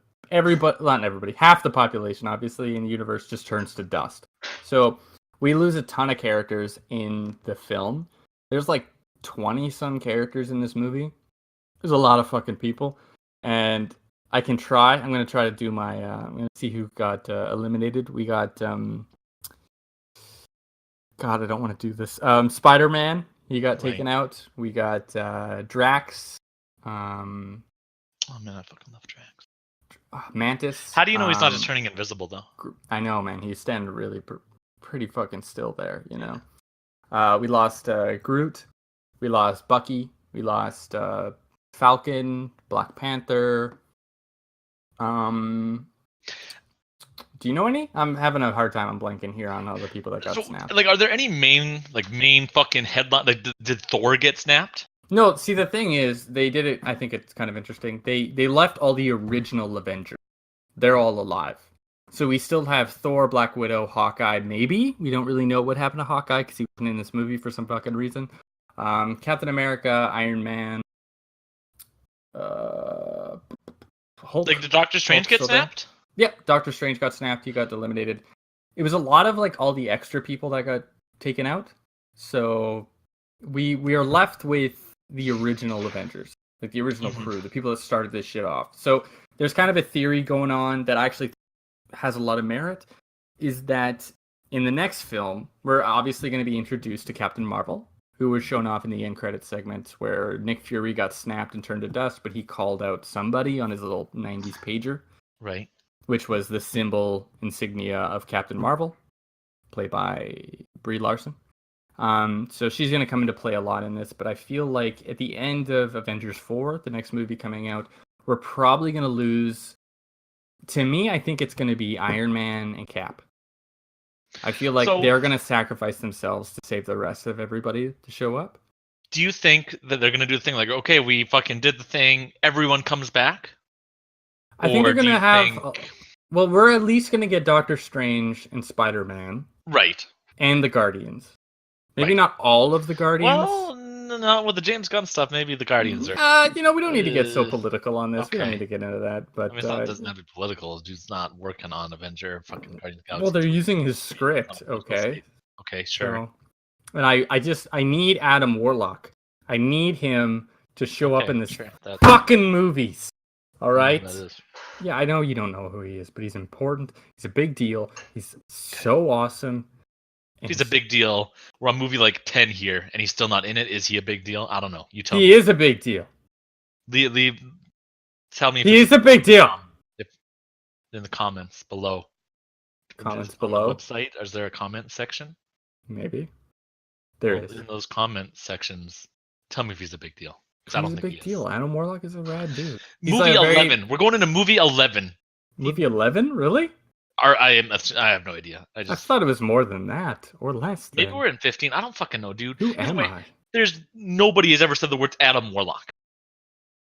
the population, obviously, in the universe just turns to dust. So we lose a ton of characters in the film. There's like 20-some characters in this movie. There's a lot of fucking people. And I'm going to try to do my... I'm going to see who got eliminated. We got... God, I don't want to do this. Spider-Man, he got taken out. We got Drax. Oh man, I fucking love Drax. Mantis. How do you know he's not just turning invisible though? I know, man. He's standing really pretty fucking still there, you know. We lost Groot. We lost Bucky. We lost Falcon, Black Panther. Do you know any? I'm having a hard time. I'm blanking here on all the people that got snapped. Like, are there any main fucking headline? Like, did Thor get snapped? No. See, the thing is, they did it. I think it's kind of interesting. They left all the original Avengers. They're all alive. So we still have Thor, Black Widow, Hawkeye. Maybe we don't really know what happened to Hawkeye because he wasn't in this movie for some fucking reason. Captain America, Iron Man. Hulk. Like, did Doctor Strange get snapped? Yep, Doctor Strange got snapped. He got eliminated. It was a lot of like all the extra people that got taken out. So we are left with the original Avengers, like the original crew, the people that started this shit off. So there's kind of a theory going on that actually has a lot of merit, is that in the next film, we're obviously going to be introduced to Captain Marvel, who was shown off in the end credits segment where Nick Fury got snapped and turned to dust, but he called out somebody on his little 90s pager. Right. Which was the symbol insignia of Captain Marvel, played by Brie Larson. So she's going to come into play a lot in this, but I feel like at the end of Avengers 4, the next movie coming out, we're probably going to lose... To me, I think it's going to be Iron Man and Cap. I feel like they're going to sacrifice themselves to save the rest of everybody to show up. Do you think that they're going to do the thing like, okay, we fucking did the thing, everyone comes back? I think they're going to have... Well, we're at least going to get Doctor Strange and Spider-Man. Right. And the Guardians. Maybe not all of the Guardians. Well, not with the James Gunn stuff. Maybe the Guardians are... we don't need to get so political on this. Okay. We don't need to get into that. But I mean, it doesn't have to be political. Dude's not working on Avenger fucking Guardians of the Galaxy. Well, they're using his script, okay? Okay, sure. So, and I need Adam Warlock. I need him to show up in this sure, fucking movies. All right? That is. Yeah, I know you don't know who he is, but he's important. He's a big deal. He's so awesome. He's a big deal. We're on movie like 10 here, and he's still not in it. Is he a big deal? I don't know. You tell me. He is a big deal. Tell me if he is a big deal. In the comments below. Comments on below. the website, is there a comment section? Maybe. There is. In those comment sections, tell me if he's a big deal. Because I don't He's a think big deal. Adam Warlock is a rad dude. Movie like 11. We're going into movie 11. Movie 11? Really? I have no idea. I thought it was more than that, or less. Maybe we're in 15. I don't fucking know, dude. Who am I? There's nobody has ever said the words Adam Warlock.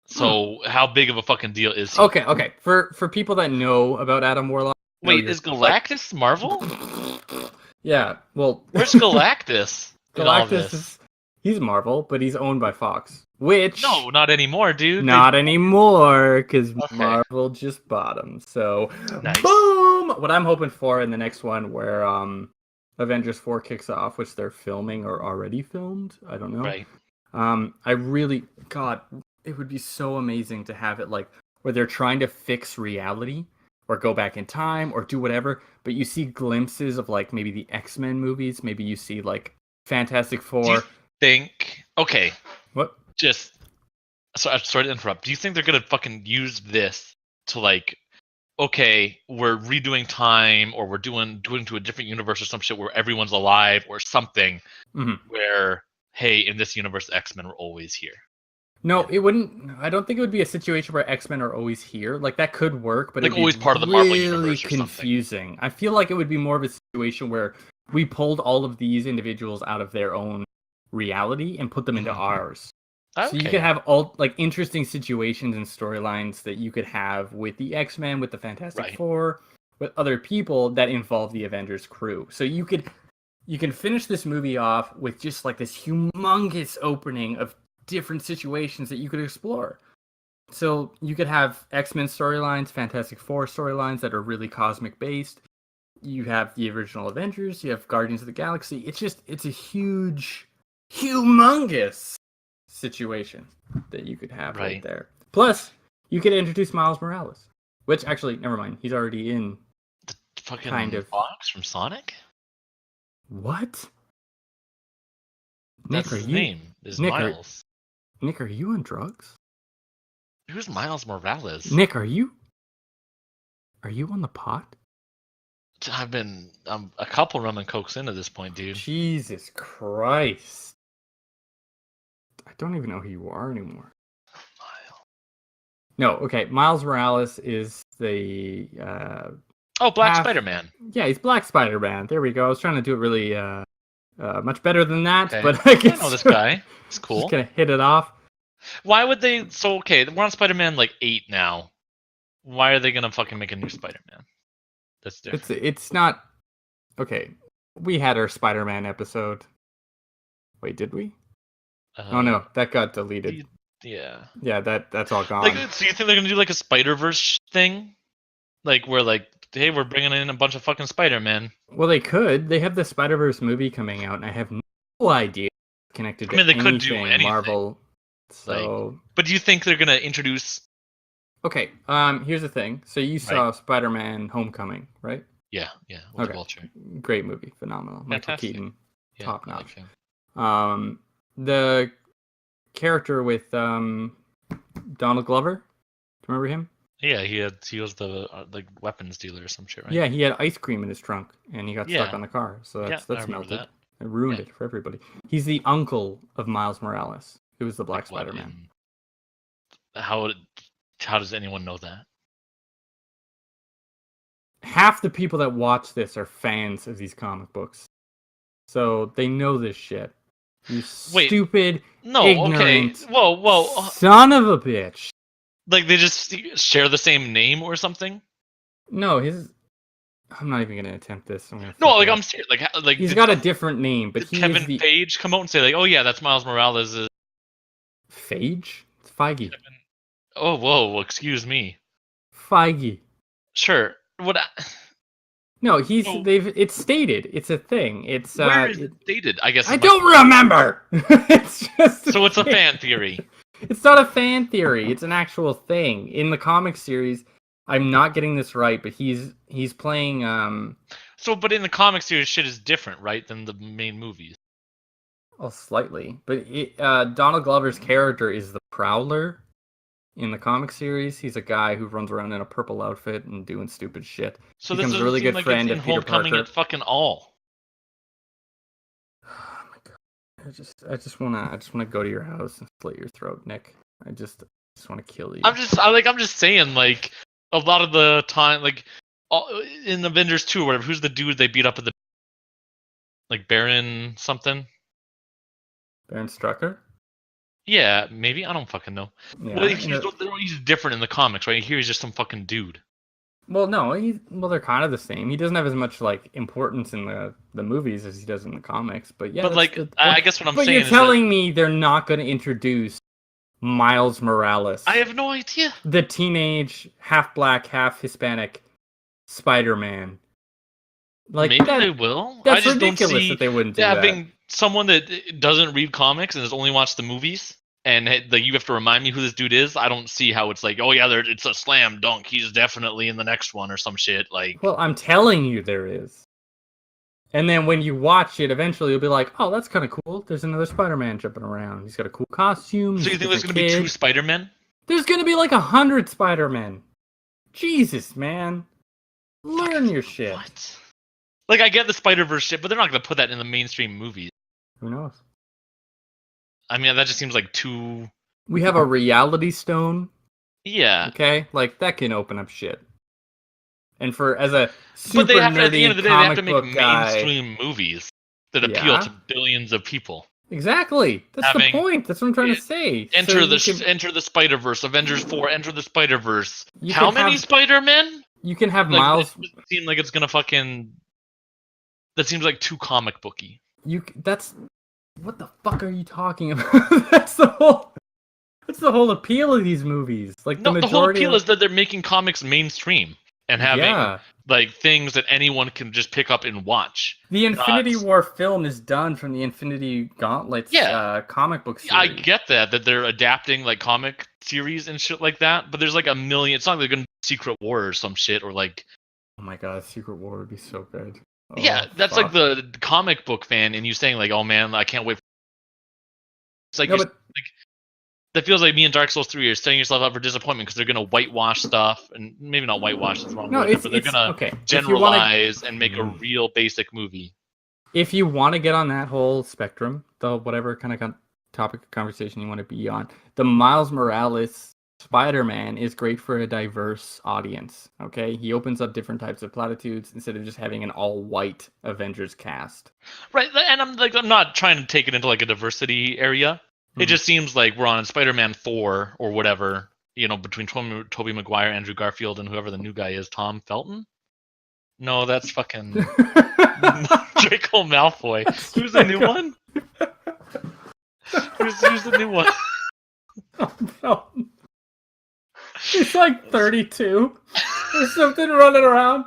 So how big of a fucking deal is he? Okay. For people that know about Adam Warlock. Wait, is Galactus Marvel? Yeah. Well, where's Galactus? Galactus he's Marvel, but he's owned by Fox. Which no, not anymore, dude. Not anymore, because Marvel just bought him. So nice. Boom! What I'm hoping for in the next one, where Avengers 4 kicks off, which they're filming or already filmed, I don't know. Right. God, it would be so amazing to have it like where they're trying to fix reality or go back in time or do whatever, but you see glimpses of like maybe the X-Men movies, maybe you see like Fantastic Four. Do you think what? Just sorry to interrupt. Do you think they're gonna fucking use this to like, we're redoing time, or we're doing to a different universe or some shit where everyone's alive or something? Mm-hmm. Where in this universe, X-Men were always here. No, it wouldn't. I don't think it would be a situation where X-Men are always here. Like that could work, but like it'd always be part of the Marvel really universe or confusing. Something. I feel like it would be more of a situation where we pulled all of these individuals out of their own reality and put them into ours. So you could have all like interesting situations and storylines that you could have with the X-Men, with the Fantastic Four, with other people that involve the Avengers crew. So you can finish this movie off with just like this humongous opening of different situations that you could explore. So you could have X-Men storylines, Fantastic Four storylines that are really cosmic based. You have the original Avengers, you have Guardians of the Galaxy. It's a humongous situation that you could have right there. Plus, you could introduce Miles Morales, which actually, never mind, he's already in the fucking kind of Fox from Sonic. What? That's his name. Is Miles. Nick, are you on drugs? Who's Miles Morales? Nick, are you on the pot? I'm a couple rum and cokes into this point, dude. Jesus Christ. I don't even know who you are anymore. No, okay. Miles Morales is the Black Spider-Man. Yeah, he's Black Spider-Man. There we go. I was trying to do it really much better than that, but I guess I know this guy. It's cool. Just gonna hit it off. Why would they? So we're on Spider-Man like 8 now. Why are they gonna fucking make a new Spider-Man? That's different. It's not okay. We had our Spider-Man episode. Wait, did we? Oh no, that got deleted. Yeah, that's all gone. Like, so you think they're gonna do like a Spider-Verse thing, like where like, hey, we're bringing in a bunch of fucking Spider-Man? Well, they could. They have the Spider-Verse movie coming out, and I have no idea connected to they could do anything. Marvel. So, but do you think they're gonna introduce? Okay. Here's the thing. So you saw Spider-Man: Homecoming, right? Yeah. With the Vulture. Great movie, phenomenal. Michael Keaton, top notch. The character with Donald Glover. Do you remember him? Yeah, he was the like weapons dealer or some shit, right? Yeah, he had ice cream in his trunk and he got stuck on the car, so that's melted. That. It ruined it for everybody. He's the uncle of Miles Morales, who was the Black Spider-Man. How does anyone know that? Half the people that watch this are fans of these comic books, so they know this shit. You stupid, ignorant, whoa, son of a bitch. Like they just share the same name or something? No, I'm not even gonna attempt this. I'm serious. Like he's got a different name, but Kevin Feige come out and say like, oh yeah, that's Miles Morales. Feige? It's Feige. Oh whoa, excuse me. Feige. Sure. What? No, it's stated. It's a thing. It's where is it stated? I guess I don't remember. It's just so it's a fan theory. It's not a fan theory. It's an actual thing. In the comic series, I'm not getting this right, but he's playing. So, but in the comic series, shit is different, right, than the main movies. Well, slightly, but Donald Glover's character is the Prowler. In the comic series, he's a guy who runs around in a purple outfit and doing stupid shit. So Becomes this a doesn't really seem good like friend it's in of Peter Homecoming Parker. at fucking all. Oh my god! I just wanna go to your house and slit your throat, Nick. I just want to kill you. I'm just saying, like, a lot of the time, like, in Avengers 2 or whatever, who's the dude they beat up at the, like, Baron something? Baron Strucker? Yeah, maybe, I don't fucking know. Yeah, well, he's different in the comics, right? Here he's just some fucking dude. Well, no, they're kind of the same. He doesn't have as much like importance in the movies as he does in the comics, but yeah. But like, I guess what I'm saying is, but you're telling me they're not going to introduce Miles Morales? I have no idea. The teenage, half black, half Hispanic Spider-Man. Like, maybe they will. That's I just ridiculous don't see that they wouldn't do having someone that doesn't read comics and has only watched the movies, and like, you have to remind me who this dude is. I don't see how it's like, oh yeah, it's a slam dunk. He's definitely in the next one or some shit. Like, well, I'm telling you, there is. And then when you watch it, eventually you'll be like, oh, that's kind of cool. There's another Spider-Man jumping around. He's got a cool costume. So you think there's going to be 2 Spider-Men? There's going to be like 100 Spider-Men. Jesus, man. Learn your shit. What? Like, I get the Spider-Verse shit, but they're not going to put that in the mainstream movies. Who knows? I mean, that just seems like too... We have a reality stone. Yeah. Okay? Like, that can open up shit. And as a super but they have nerdy at the end of the day, they have to make mainstream guy, movies that appeal to billions of people. Exactly. That's the point. That's what I'm trying to say. Enter the Spider-Verse, Avengers 4, Enter the Spider-Verse. How many Spider-Men? You can have like, Miles... It doesn't seem like it's gonna fucking... That seems like too comic booky. That's... What the fuck are you talking about? That's the whole appeal of these movies. Like, the whole appeal is that they're making comics mainstream and having like things that anyone can just pick up and watch. The Infinity War film is done from the Infinity Gauntlet's comic book series. I get that they're adapting like comic series and shit like that, but there's like a million. It's not like they're gonna do Secret War or some shit or like. Oh my god, Secret War would be so good. Oh, yeah, that's like the comic book fan and you saying like, oh man, I can't wait. It's like, like that feels like me and Dark Souls 3 are setting yourself up for disappointment because they're gonna whitewash stuff, and maybe not whitewash is the wrong word, but they're gonna generalize and make a real basic movie. If you want to get on that whole spectrum, the whatever kind of topic of conversation you want to be on, the Miles Morales Spider-Man is great for a diverse audience. Okay, he opens up different types of platitudes instead of just having an all-white Avengers cast. Right, and I'm not trying to take it into like a diversity area. It just seems like we're on Spider-Man 4 or whatever, you know, between Tobey Maguire, Andrew Garfield, and whoever the new guy is, Tom Felton? No, that's fucking Draco Malfoy. Who's the new one? Who's the new one? Oh, he's like 32 or something running around.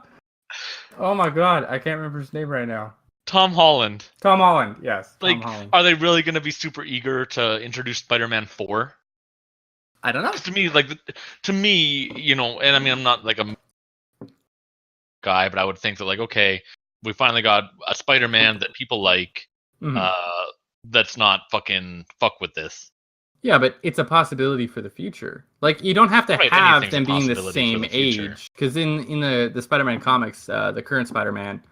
Oh my god, I can't remember his name right now. Tom Holland. Tom Holland, yes. Like, Tom Holland. Are they really going to be super eager to introduce Spider-Man 4? I don't know. To me, you know, and I mean, I'm not like a guy, but I would think that like, okay, we finally got a Spider-Man that people like. That's not fucking fuck with this. Yeah, but it's a possibility for the future. Like, you don't have to have them being the same age. Because in the Spider-Man comics, the current Spider-Man,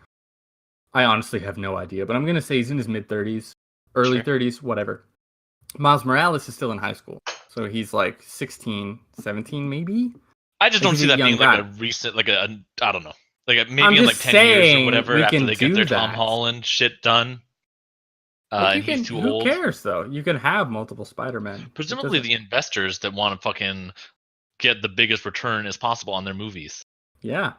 I honestly have no idea, but I'm going to say he's in his mid-30s, early 30s, whatever. Miles Morales is still in high school, so he's like 16, 17 maybe? I just don't see that being like a recent, like a, I don't know. Like maybe in like 10 years or whatever after they get their Tom Holland shit done. And he's too old. Who cares, though? You can have multiple Spider-Men. Presumably the investors that want to fucking get the biggest return as possible on their movies. Yeah.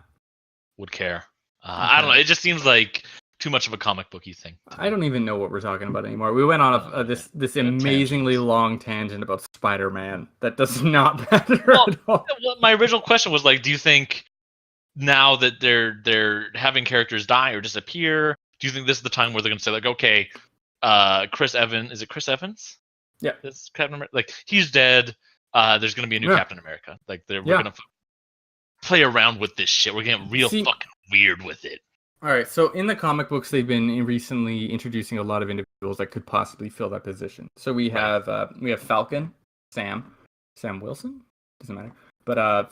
Would care. I don't know. It just seems like too much of a comic booky thing. I don't even know what we're talking about anymore. We went on this amazingly long tangent about Spider-Man that does not matter at all. Well, my original question was like, do you think now that they're having characters die or disappear, do you think this is the time where they're going to say like, okay, Chris Evans, is it Chris Evans? Yeah. This Captain America, like he's dead. There's gonna be a new Captain America. Like we're gonna play around with this shit. We're getting real fucking weird with it. All right. So in the comic books, they've been recently introducing a lot of individuals that could possibly fill that position. So we have Falcon, Sam Wilson, doesn't matter. But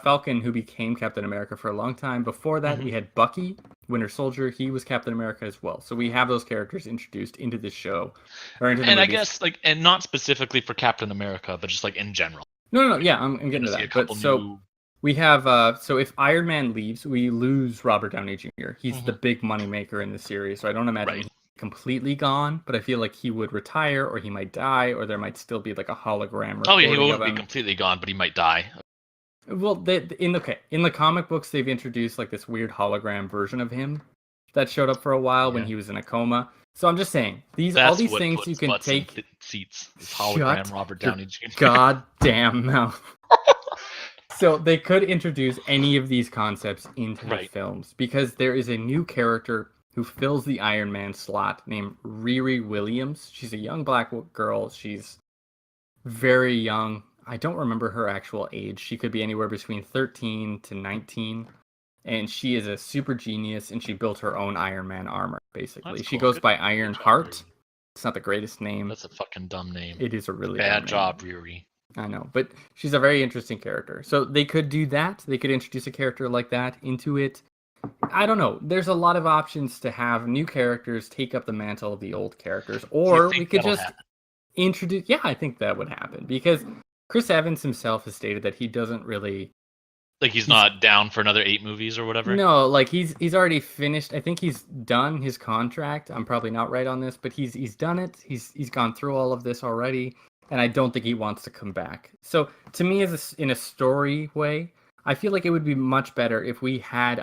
Falcon, who became Captain America for a long time. Before that, we had Bucky, Winter Soldier. He was Captain America as well. So we have those characters introduced into this show. I guess, like, and not specifically for Captain America, but just, like, in general. No. Yeah, I'm getting to that. But so we have, so if Iron Man leaves, we lose Robert Downey Jr. He's the big money maker in the series. So I don't imagine he's completely gone, but I feel like he would retire, or he might die, or there might still be like a hologram. Oh yeah, he won't be completely gone, but he might die. Well, in the comic books, they've introduced like this weird hologram version of him that showed up for a while when he was in a coma. So I'm just saying, all these things you can take. Seats. This hologram Robert Downey Jr. Goddamn mouth. So they could introduce any of these concepts into the films, because there is a new character who fills the Iron Man slot named Riri Williams. She's a young black girl. She's very young. I don't remember her actual age. She could be anywhere between 13 to 19. And she is a super genius, and she built her own Iron Man armor, basically. That's cool. She goes by Iron Heart. It's not the greatest name. That's a fucking dumb name. It is a really bad job, Riri. I know, but she's a very interesting character. So they could do that. They could introduce a character like that into it. I don't know. There's a lot of options to have new characters take up the mantle of the old characters. Or we could just introduce... Yeah, I think that would happen. Because Chris Evans himself has stated that he doesn't really... Like he's not down for another 8 movies or whatever? No, like he's already finished. I think he's done his contract. I'm probably not right on this, but he's done it. He's gone through all of this already. And I don't think he wants to come back. So to me, in a story way... I feel like it would be much better if we had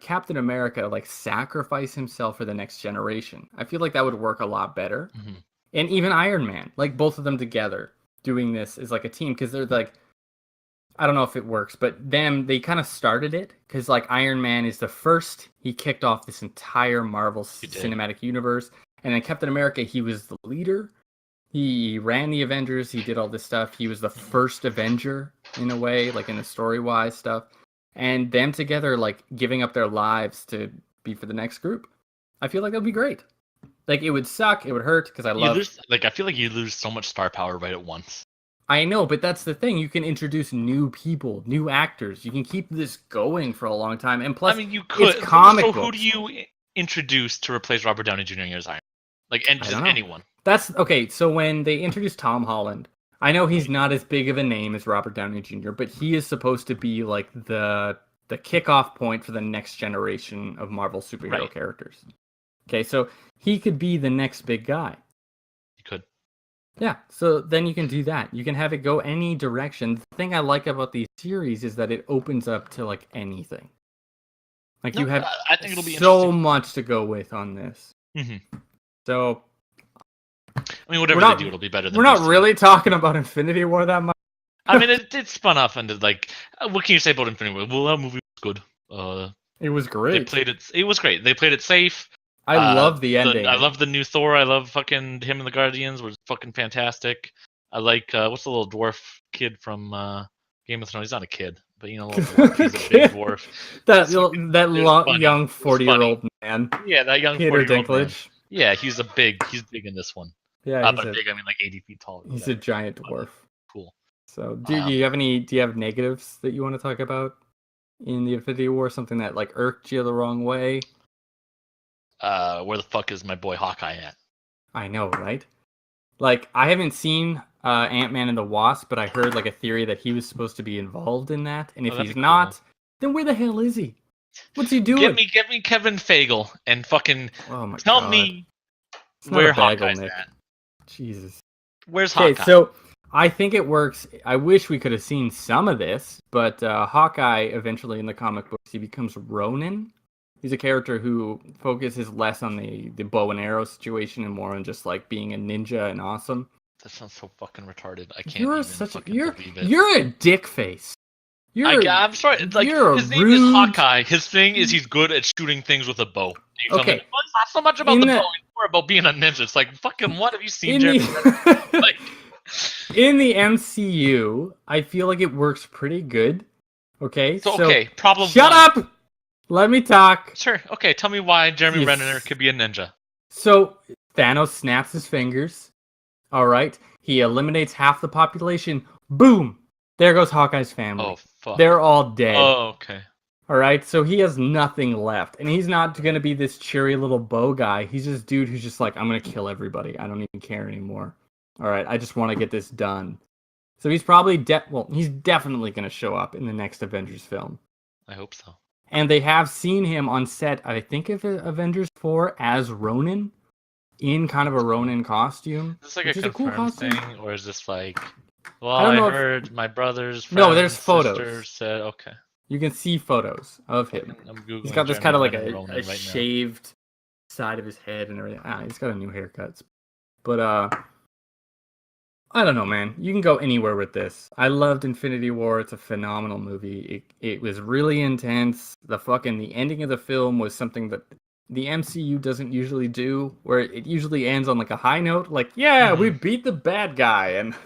Captain America like sacrifice himself for the next generation. I feel like that would work a lot better. Mm-hmm. And even Iron Man, like both of them together doing this is like a team, because they're like, I don't know if it works, but they kind of started it because like Iron Man is the first. He kicked off this entire Marvel Cinematic Universe, and then Captain America, he was the leader. He ran the Avengers. He did all this stuff. He was the first Avenger in a way, like in the story-wise stuff. And them together, like giving up their lives to be for the next group. I feel like that would be great. Like it would suck. It would hurt because I feel like you lose so much star power right at once. I know, but that's the thing. You can introduce new people, new actors. You can keep this going for a long time. And plus, you could. It's comic books. Who do you introduce to replace Robert Downey Jr. as Iron Man? Like, and just anyone. That's okay. So when they introduced Tom Holland, I know he's not as big of a name as Robert Downey Jr., but he is supposed to be like the kickoff point for the next generation of Marvel superhero characters. Okay, so he could be the next big guy. He could. Yeah, so then you can do that. You can have it go any direction. The thing I like about these series is that it opens up to like anything. Like you have I think it'll be so much to go with on this. Mm-hmm. So, I mean, whatever they do, it'll be better than we're not really talking about Infinity War that much. I mean, it spun off into like, what can you say about Infinity War? Well, that movie was good. It was great. It was great. They played it safe. I love the ending. I love the new Thor. I love fucking him and the Guardians. Was fucking fantastic. I like what's the little dwarf kid from Game of Thrones? He's not a kid, but you know, he's a big dwarf. that young 40-year-old man. Yeah, that young Peter Dinklage. Man. Yeah, he's big in this one. Yeah, by big I mean like 80 feet tall. He's a giant dwarf. Cool. So, do you have negatives that you want to talk about in the Infinity War? Something that like irked you the wrong way? Where the fuck is my boy Hawkeye at? I know, right? Like, I haven't seen Ant-Man and the Wasp, but I heard like a theory that he was supposed to be involved in that, and if he's not, then where the hell is he? What's he doing? Get me Kevin Feige and fucking tell me where Hawkeye's at. Jesus. Where's Hawkeye? Okay, so I think it works. I wish we could have seen some of this, but Hawkeye eventually in the comic books, he becomes Ronin. He's a character who focuses less on the bow and arrow situation and more on just like being a ninja and awesome. That sounds so fucking retarded. I can't believe it. You're a dick face. I'm sorry. Like his name is Hawkeye. His thing is he's good at shooting things with a bow, Okay. Well, it's not so much about the bow, it's more about being a ninja. It's like, fucking what have you seen, Jeremy? Like, in the MCU, I feel like it works pretty good. Okay, so okay, problem shut one. up! Let me talk. Sure, okay, tell me why Jeremy Renner could be a ninja. So, Thanos snaps his fingers. Alright, he eliminates half the population. Boom! There goes Hawkeye's family. Oh, fuck. They're all dead. Oh, okay. Alright, so he has nothing left. And he's not going to be this cheery little bow guy. He's this dude who's just like, I'm going to kill everybody. I don't even care anymore. Alright, I just want to get this done. So he's probably, he's definitely going to show up in the next Avengers film. I hope so. And they have seen him on set, I think, of Avengers 4 as Ronin, in kind of a Ronin costume. Is this like a confirmed thing, or is this like, well, I heard my brother's friend, no, there's photos. Said, okay. You can see photos of him. He's got this kind of like a shaved side of his head and everything. He's got a new haircut. But, I don't know, man. You can go anywhere with this. I loved Infinity War. It's a phenomenal movie. It was really intense. The ending of the film was something that the MCU doesn't usually do, where it usually ends on like a high note. Like, yeah, we beat the bad guy and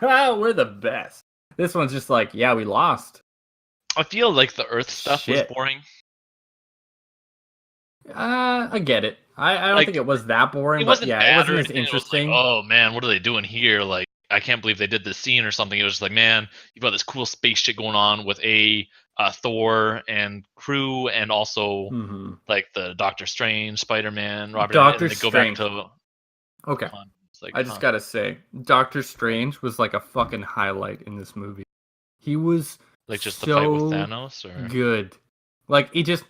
we're the best. This one's just like, yeah, we lost. I feel like the Earth stuff was boring. I get it. I don't think it was that boring, but yeah, it wasn't as interesting. Like, oh man, what are they doing here? Like, I can't believe they did this scene or something. It was just like, man, you've got this cool space shit going on with Thor and crew, and also like the Doctor Strange, Spider-Man, Robert. Doctor Strange. Go back to okay. Like, I just gotta say, Doctor Strange was like a fucking highlight in this movie. He was like just the fight with Thanos, or good. Like he just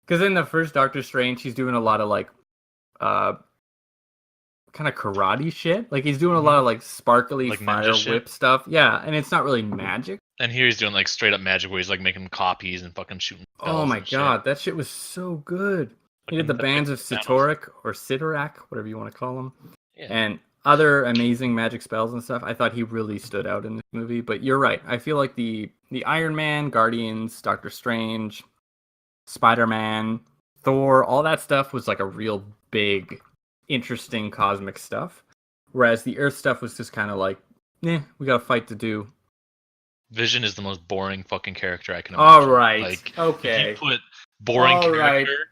because in the first Doctor Strange, he's doing a lot of like kind of karate shit. Like he's doing a lot of like sparkly like fire whip stuff. Yeah, and it's not really magic. And here he's doing like straight up magic where he's like making copies and fucking shooting. Oh my god, that shit was so good. He did the bands of Sitorak or Sitorak, whatever you want to call them. Yeah. And other amazing magic spells and stuff. I thought he really stood out in this movie. But you're right. I feel like the Iron Man, Guardians, Doctor Strange, Spider-Man, Thor, all that stuff was like a real big, interesting cosmic stuff. Whereas the Earth stuff was just kind of like, we got a fight to do. Vision is the most boring fucking character I can imagine. All right. Like, okay. If you put boring character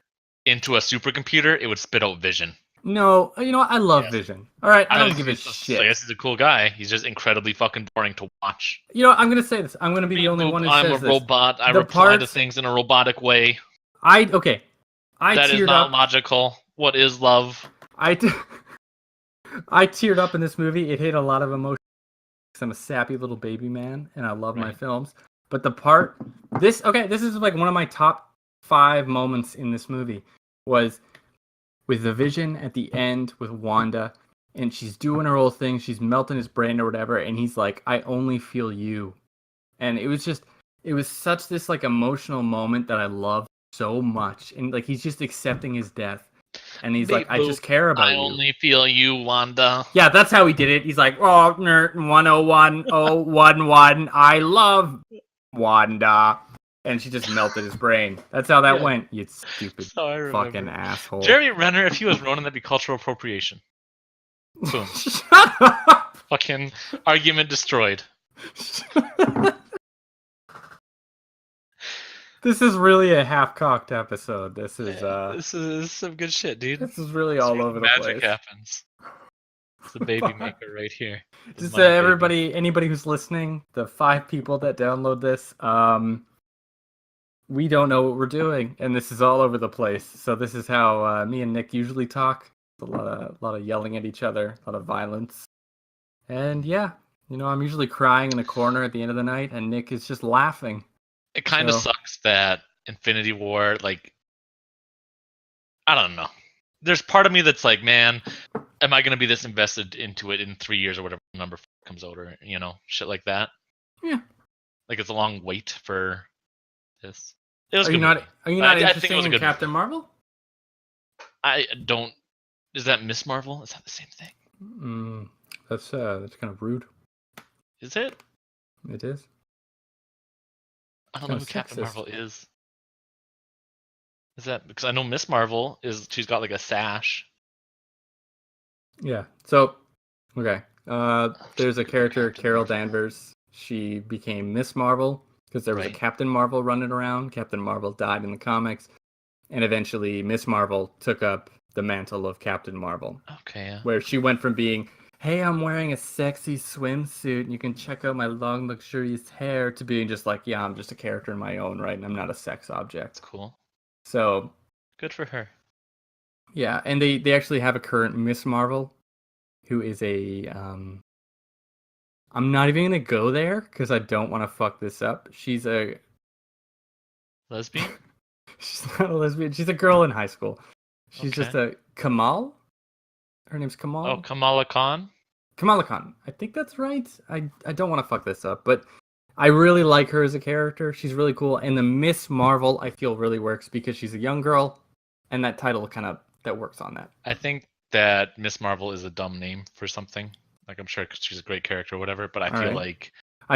into a supercomputer, it would spit out Vision. No, you know what? I love Vision. All right, I don't give a shit. I guess he's a cool guy. He's just incredibly fucking boring to watch. You know what? I'm going to say this. I'm going to be the only one who says this. I'm a robot. I reply to things in a robotic way. That is not logical. What is love? I teared up in this movie. It hit a lot of emotion. I'm a sappy little baby man, and I love my films. But this is like one of my top 5 moments in this movie was with the Vision at the end with Wanda, and she's doing her whole thing. She's melting his brain or whatever, and he's like, I only feel you. And it was such this like emotional moment that I loved so much. And like, he's just accepting his death. And he's like, I just care about you. I only feel you, Wanda. Yeah, that's how he did it. He's like, oh, 101011, I love Wanda. And she just melted his brain. That's how that went, you stupid fucking asshole. Jeremy Renner, if he was Ronin, that'd be cultural appropriation. Boom. Shut up! Fucking argument destroyed. This is really a half-cocked episode. This is this is some good shit, dude. This is really all over the place. Magic happens. It's a baby maker right here. Just anybody who's listening, the 5 people that download this, we don't know what we're doing, and this is all over the place. So this is how me and Nick usually talk. A lot of yelling at each other, a lot of violence, and yeah, I'm usually crying in a corner at the end of the night, and Nick is just laughing. It kind of sucks that Infinity War, like, I don't know. There's part of me that's like, man, am I gonna be this invested into it in 3 years or whatever number comes out, or shit like that? Yeah, like it's a long wait for. This. It was Are you not interested in Captain Marvel? I don't. Is that Miss Marvel? Is that the same thing? That's kind of rude. Is it? It is. I don't know who Captain Marvel is. Is that because I know Miss Marvel she's got like a sash. Yeah. So, okay. There's a character, Carol Danvers. She became Miss Marvel because there was a Captain Marvel running around. Captain Marvel died in the comics, and eventually Miss Marvel took up the mantle of Captain Marvel. Okay, yeah. Where she went from being, hey, I'm wearing a sexy swimsuit and you can check out my long, luxurious hair, to being just like, yeah, I'm just a character in my own right and I'm not a sex object. That's cool. So. Good for her. Yeah, and they actually have a current Miss Marvel who is a. I'm not even going to go there because I don't want to fuck this up. She's a. Lesbian? She's not a lesbian. She's a girl in high school. She's just a Kamal. Her name's Kamal. Oh, Kamala Khan? Kamala Khan. I think that's right. I don't want to fuck this up, but I really like her as a character. She's really cool. And the Miss Marvel, I feel, really works because she's a young girl, and that title kind of that works on that. I think that Miss Marvel is a dumb name for something. Like, I'm sure she's a great character or whatever, but I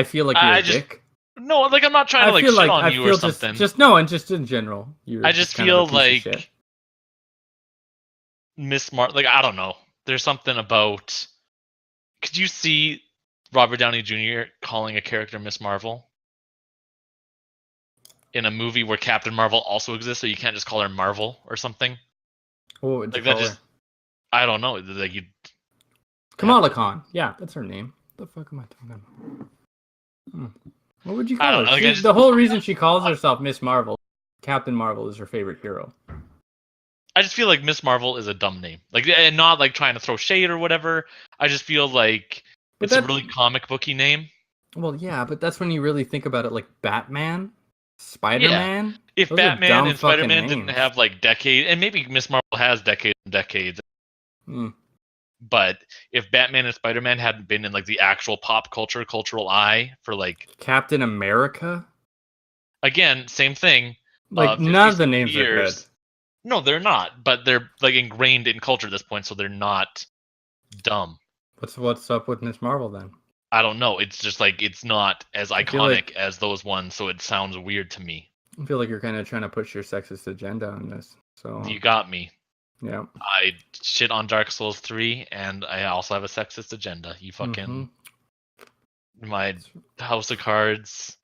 feel like you're a dick. No, like, I'm not trying to like shit on you or something. Just in general. I just feel like Miss Marvel, like, I don't know. There's something about. Could you see Robert Downey Jr. calling a character Miss Marvel in a movie where Captain Marvel also exists, so you can't just call her Marvel or something? What would you call her? I don't know. Like, you. Kamala Khan. Yeah, that's her name. What the fuck am I talking about? What would you call her? The whole reason she calls herself Miss Marvel, Captain Marvel is her favorite hero. I just feel like Miss Marvel is a dumb name. Like, and not like trying to throw shade or whatever. I just feel like it's a really comic booky name. Well, yeah, but that's when you really think about it, like Batman, Spider-Man. Yeah. If Batman and Spider-Man didn't have like decades, and maybe Miss Marvel has decades and decades. But if Batman and Spider-Man hadn't been in like the actual pop cultural eye for like Captain America, again, same thing. Like none of the names are good. No, they're not. But they're like ingrained in culture at this point, so they're not dumb. What's up with Miss Marvel then? I don't know. It's just like it's not as iconic as those ones, so it sounds weird to me. I feel like you're kind of trying to push your sexist agenda on this. So you got me. Yeah. I shit on Dark Souls 3, and I also have a sexist agenda. You fucking... My House of Cards.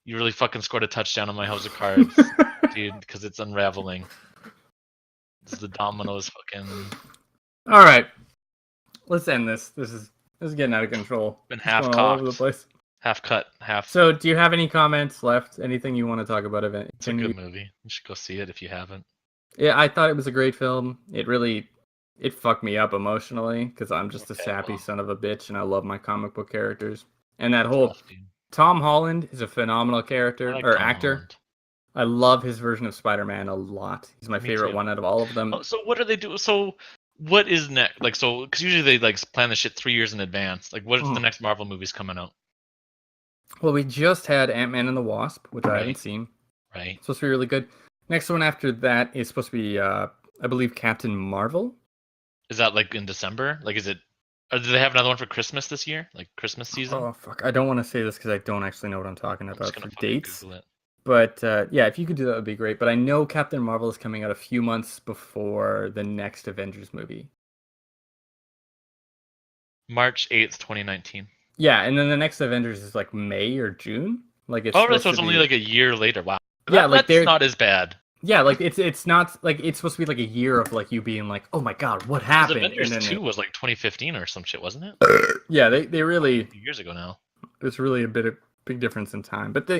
You really fucking scored a touchdown on my House of Cards, dude, because it's unraveling. It's the dominoes fucking... Alright. Let's end this. This is getting out of control. Been half cocked. All over the place. Half cut, half... So, do you have any comments left? Anything you want to talk about? It's a good movie. You should go see it if you haven't. Yeah, I thought it was a great film. It fucked me up emotionally because I'm just a sappy son of a bitch and I love my comic book characters. And that whole Tom Holland is a phenomenal character or actor. Holland. I love his version of Spider-Man a lot. He's my favorite one out of all of them. Oh, so what do they do? So what is next? Like, so because usually they like plan the shit 3 years in advance. Like, what is the next Marvel movies coming out? Well, we just had Ant-Man and the Wasp, which I haven't seen. Right. It's supposed to be really good. Next one after that is supposed to be, I believe, Captain Marvel. Is that like in December? Like, is it? Or do they have another one for Christmas this year? Like Christmas season? Oh fuck! I don't want to say this because I don't actually know what I'm talking about for dates. But yeah, if you could do that, would be great. But I know Captain Marvel is coming out a few months before the next Avengers movie. March 8th, 2019. Yeah, and then the next Avengers is like May or June. Like it's so it's only like a year later. Wow. Yeah, like that's not as bad. Yeah, like it's not like it's supposed to be like a year of like you being like, oh my god, what happened? Avengers 2 was like 2015 or some shit, wasn't it? Yeah, they really a few years ago now. It's really a big difference in time. But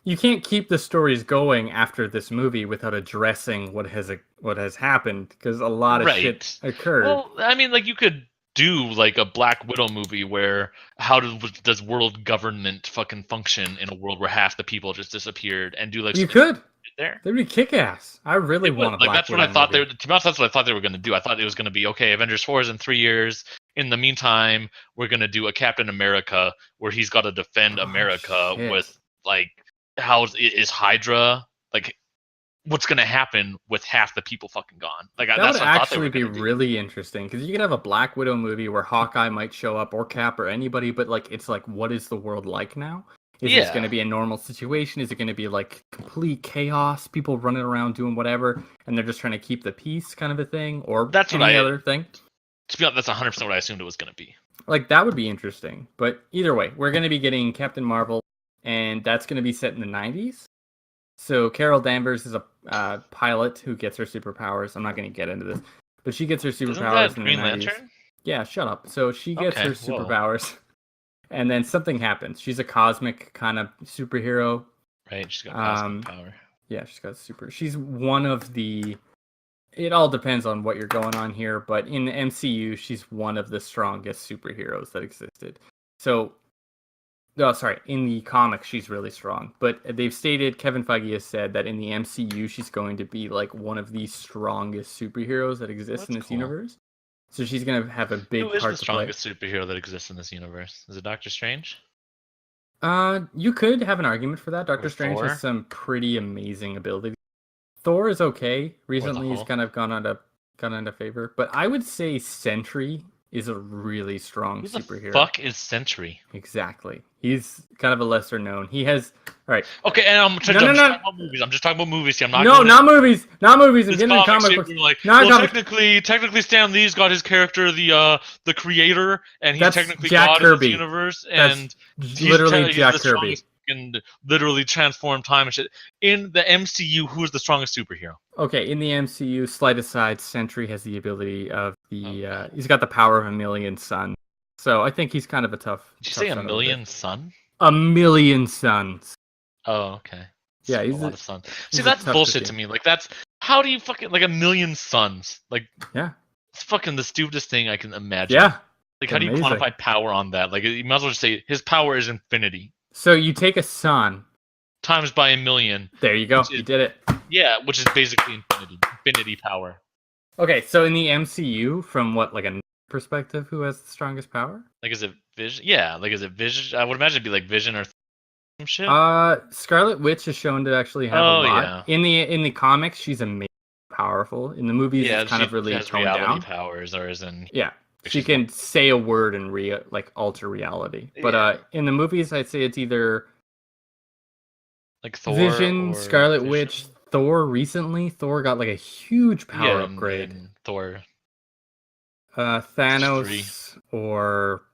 you can't keep the stories going after this movie without addressing what has happened because a lot of shit occurred. Well, I mean, like you could do like a Black Widow movie where how does world government fucking function in a world where half the people just disappeared and do like you could. There. They'd be kick-ass. I really want to. Like that's what I thought movie. To be honest, that's what I thought they were going to do. I thought it was going to be okay. Avengers 4 is in 3 years. In the meantime, we're going to do a Captain America where he's got to defend America with like how is Hydra like? What's going to happen with half the people fucking gone? Like that would actually be really interesting because you could have a Black Widow movie where Hawkeye might show up or Cap or anybody, but like it's like what is the world like now? Is this going to be a normal situation? Is it going to be like complete chaos, people running around doing whatever, and they're just trying to keep the peace, kind of a thing, or that's any other thing? To be honest, that's 100% what I assumed it was going to be. Like, that would be interesting. But either way, we're going to be getting Captain Marvel, and that's going to be set in the 90s. So Carol Danvers is a pilot who gets her superpowers. I'm not going to get into this, but she gets her superpowers in the 90s. Lantern? Yeah, shut up. So she gets her superpowers, and then something happens. She's a cosmic kind of superhero. Right, she's got cosmic power. Yeah, she's one of the... It all depends on what you're going on here, but in the MCU, she's one of the strongest superheroes that existed. So, in the comics, she's really strong. But they've stated, Kevin Feige has said that in the MCU, she's going to be like one of the strongest superheroes that exists in this universe. So she's going to have a big part to play. Who is the strongest superhero that exists in this universe? Is it Doctor Strange? You could have an argument for that. Doctor Strange has some pretty amazing abilities. Thor is okay. Recently, he's kind of gone into favor. But I would say Sentry is a really strong superhero. Who the fuck is Sentry? Exactly. He's kind of a lesser known. He has... All right. Okay, and I'm just talking about movies. I'm just talking about movies here. Not movies. Not movies. I'm getting into comic books. Like, technically, Stan Lee's got his character, the creator, and he's technically Jack God Kirby. Of this universe. And that's literally Jack Kirby. And literally transform time and shit. In the MCU, who is the strongest superhero? Okay, in the MCU, slight aside, Sentry has the ability of the... he's got the power of a million suns. So I think he's kind of a tough... Did you say a million sun? A million suns. Oh, okay. Yeah, he's a lot of suns. See, that's bullshit to me. Like, that's... How do you fucking... Like, a million suns. Like... Yeah. It's fucking the stupidest thing I can imagine. Yeah. Like, how do you quantify power on that? Like, you might as well just say his power is infinity. So you take a sun times by a million. There you go. You did it. Yeah, which is basically infinity power. Okay, so in the MCU, from what, like a perspective, who has the strongest power? Like, is it Vision? Yeah, like, is it Vision? I would imagine it'd be like Vision or some shit. Scarlet Witch is shown to actually have a lot. Yeah. In the comics, she's amazing, powerful. In the movies, it's kind of really toned down. Powers, or is in she can say a word and alter reality. But in the movies, I'd say it's either like Thor, Vision, Scarlet Witch, Thor. Recently, Thor got like a huge power upgrade. And Thor. Thanos, or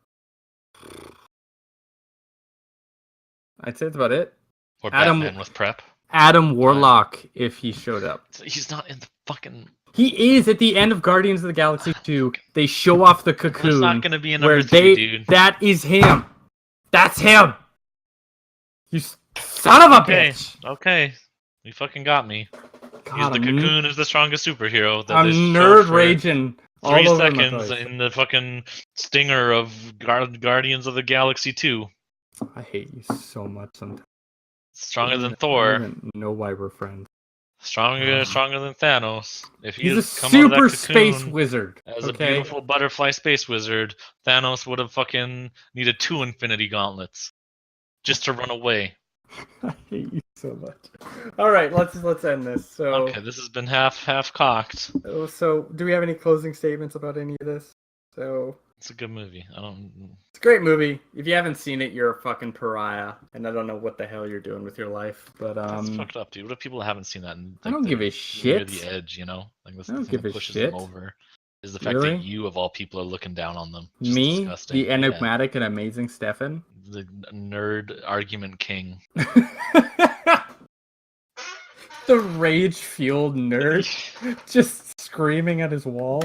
I'd say that's about it. Or Batman with prep. Adam Warlock, if he showed up. He's not in the fucking... He is at the end of Guardians of the Galaxy 2. They show off the cocoon. He's not going to be in number 3, dude. That is him. That's him. You son of a bitch. Okay. You fucking got me. God, the cocoon is the strongest superhero. I'm nerd raging. 3 seconds in the fucking stinger of Guardians of the Galaxy 2. I hate you so much sometimes. Stronger than Thor. I don't even know why we're friends. Stronger than Thanos. If he's a super space wizard. As a beautiful butterfly space wizard, Thanos would have fucking needed 2 Infinity Gauntlets just to run away. I hate you so much. All right, let's end this. So okay, this has been half cocked. So do we have any closing statements about any of this? So it's a good movie. It's a great movie. If you haven't seen it, you're a fucking pariah, and I don't know what the hell you're doing with your life. But that's fucked up, dude. What if people haven't seen that? And, like, I don't give a shit. The edge, you know. Like this I don't give a pushes shit. them over. Is the fact that you of all people are looking down on them? Me, disgusting. The enigmatic and amazing Stefan, the nerd argument king. The rage-fueled nerd, just screaming at his wall.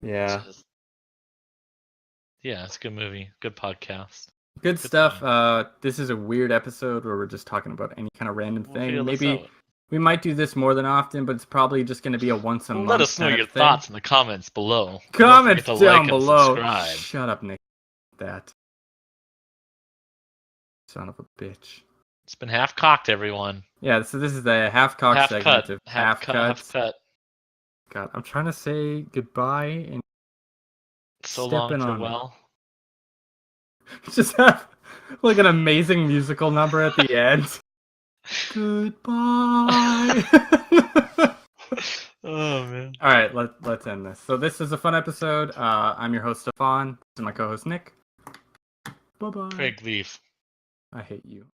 Yeah. Yeah, it's a good movie. Good podcast. Good stuff. This is a weird episode where we're just talking about any kind of random thing. Maybe we might do this more than often, but it's probably just going to be a once a month. Let us know your thoughts in the comments below. Comments down below. Shut up, Nick. That son of a bitch. It's been half cocked, everyone. Yeah, so this is the half cocked segment of half cut. God, I'm trying to say goodbye and so long, farewell. Just have like an amazing musical number at the end. Goodbye. Oh man. All right, let's end this. So this is a fun episode. I'm your host Stefan. This is my co-host Nick. Bye-bye. Craig, leave. I hate you.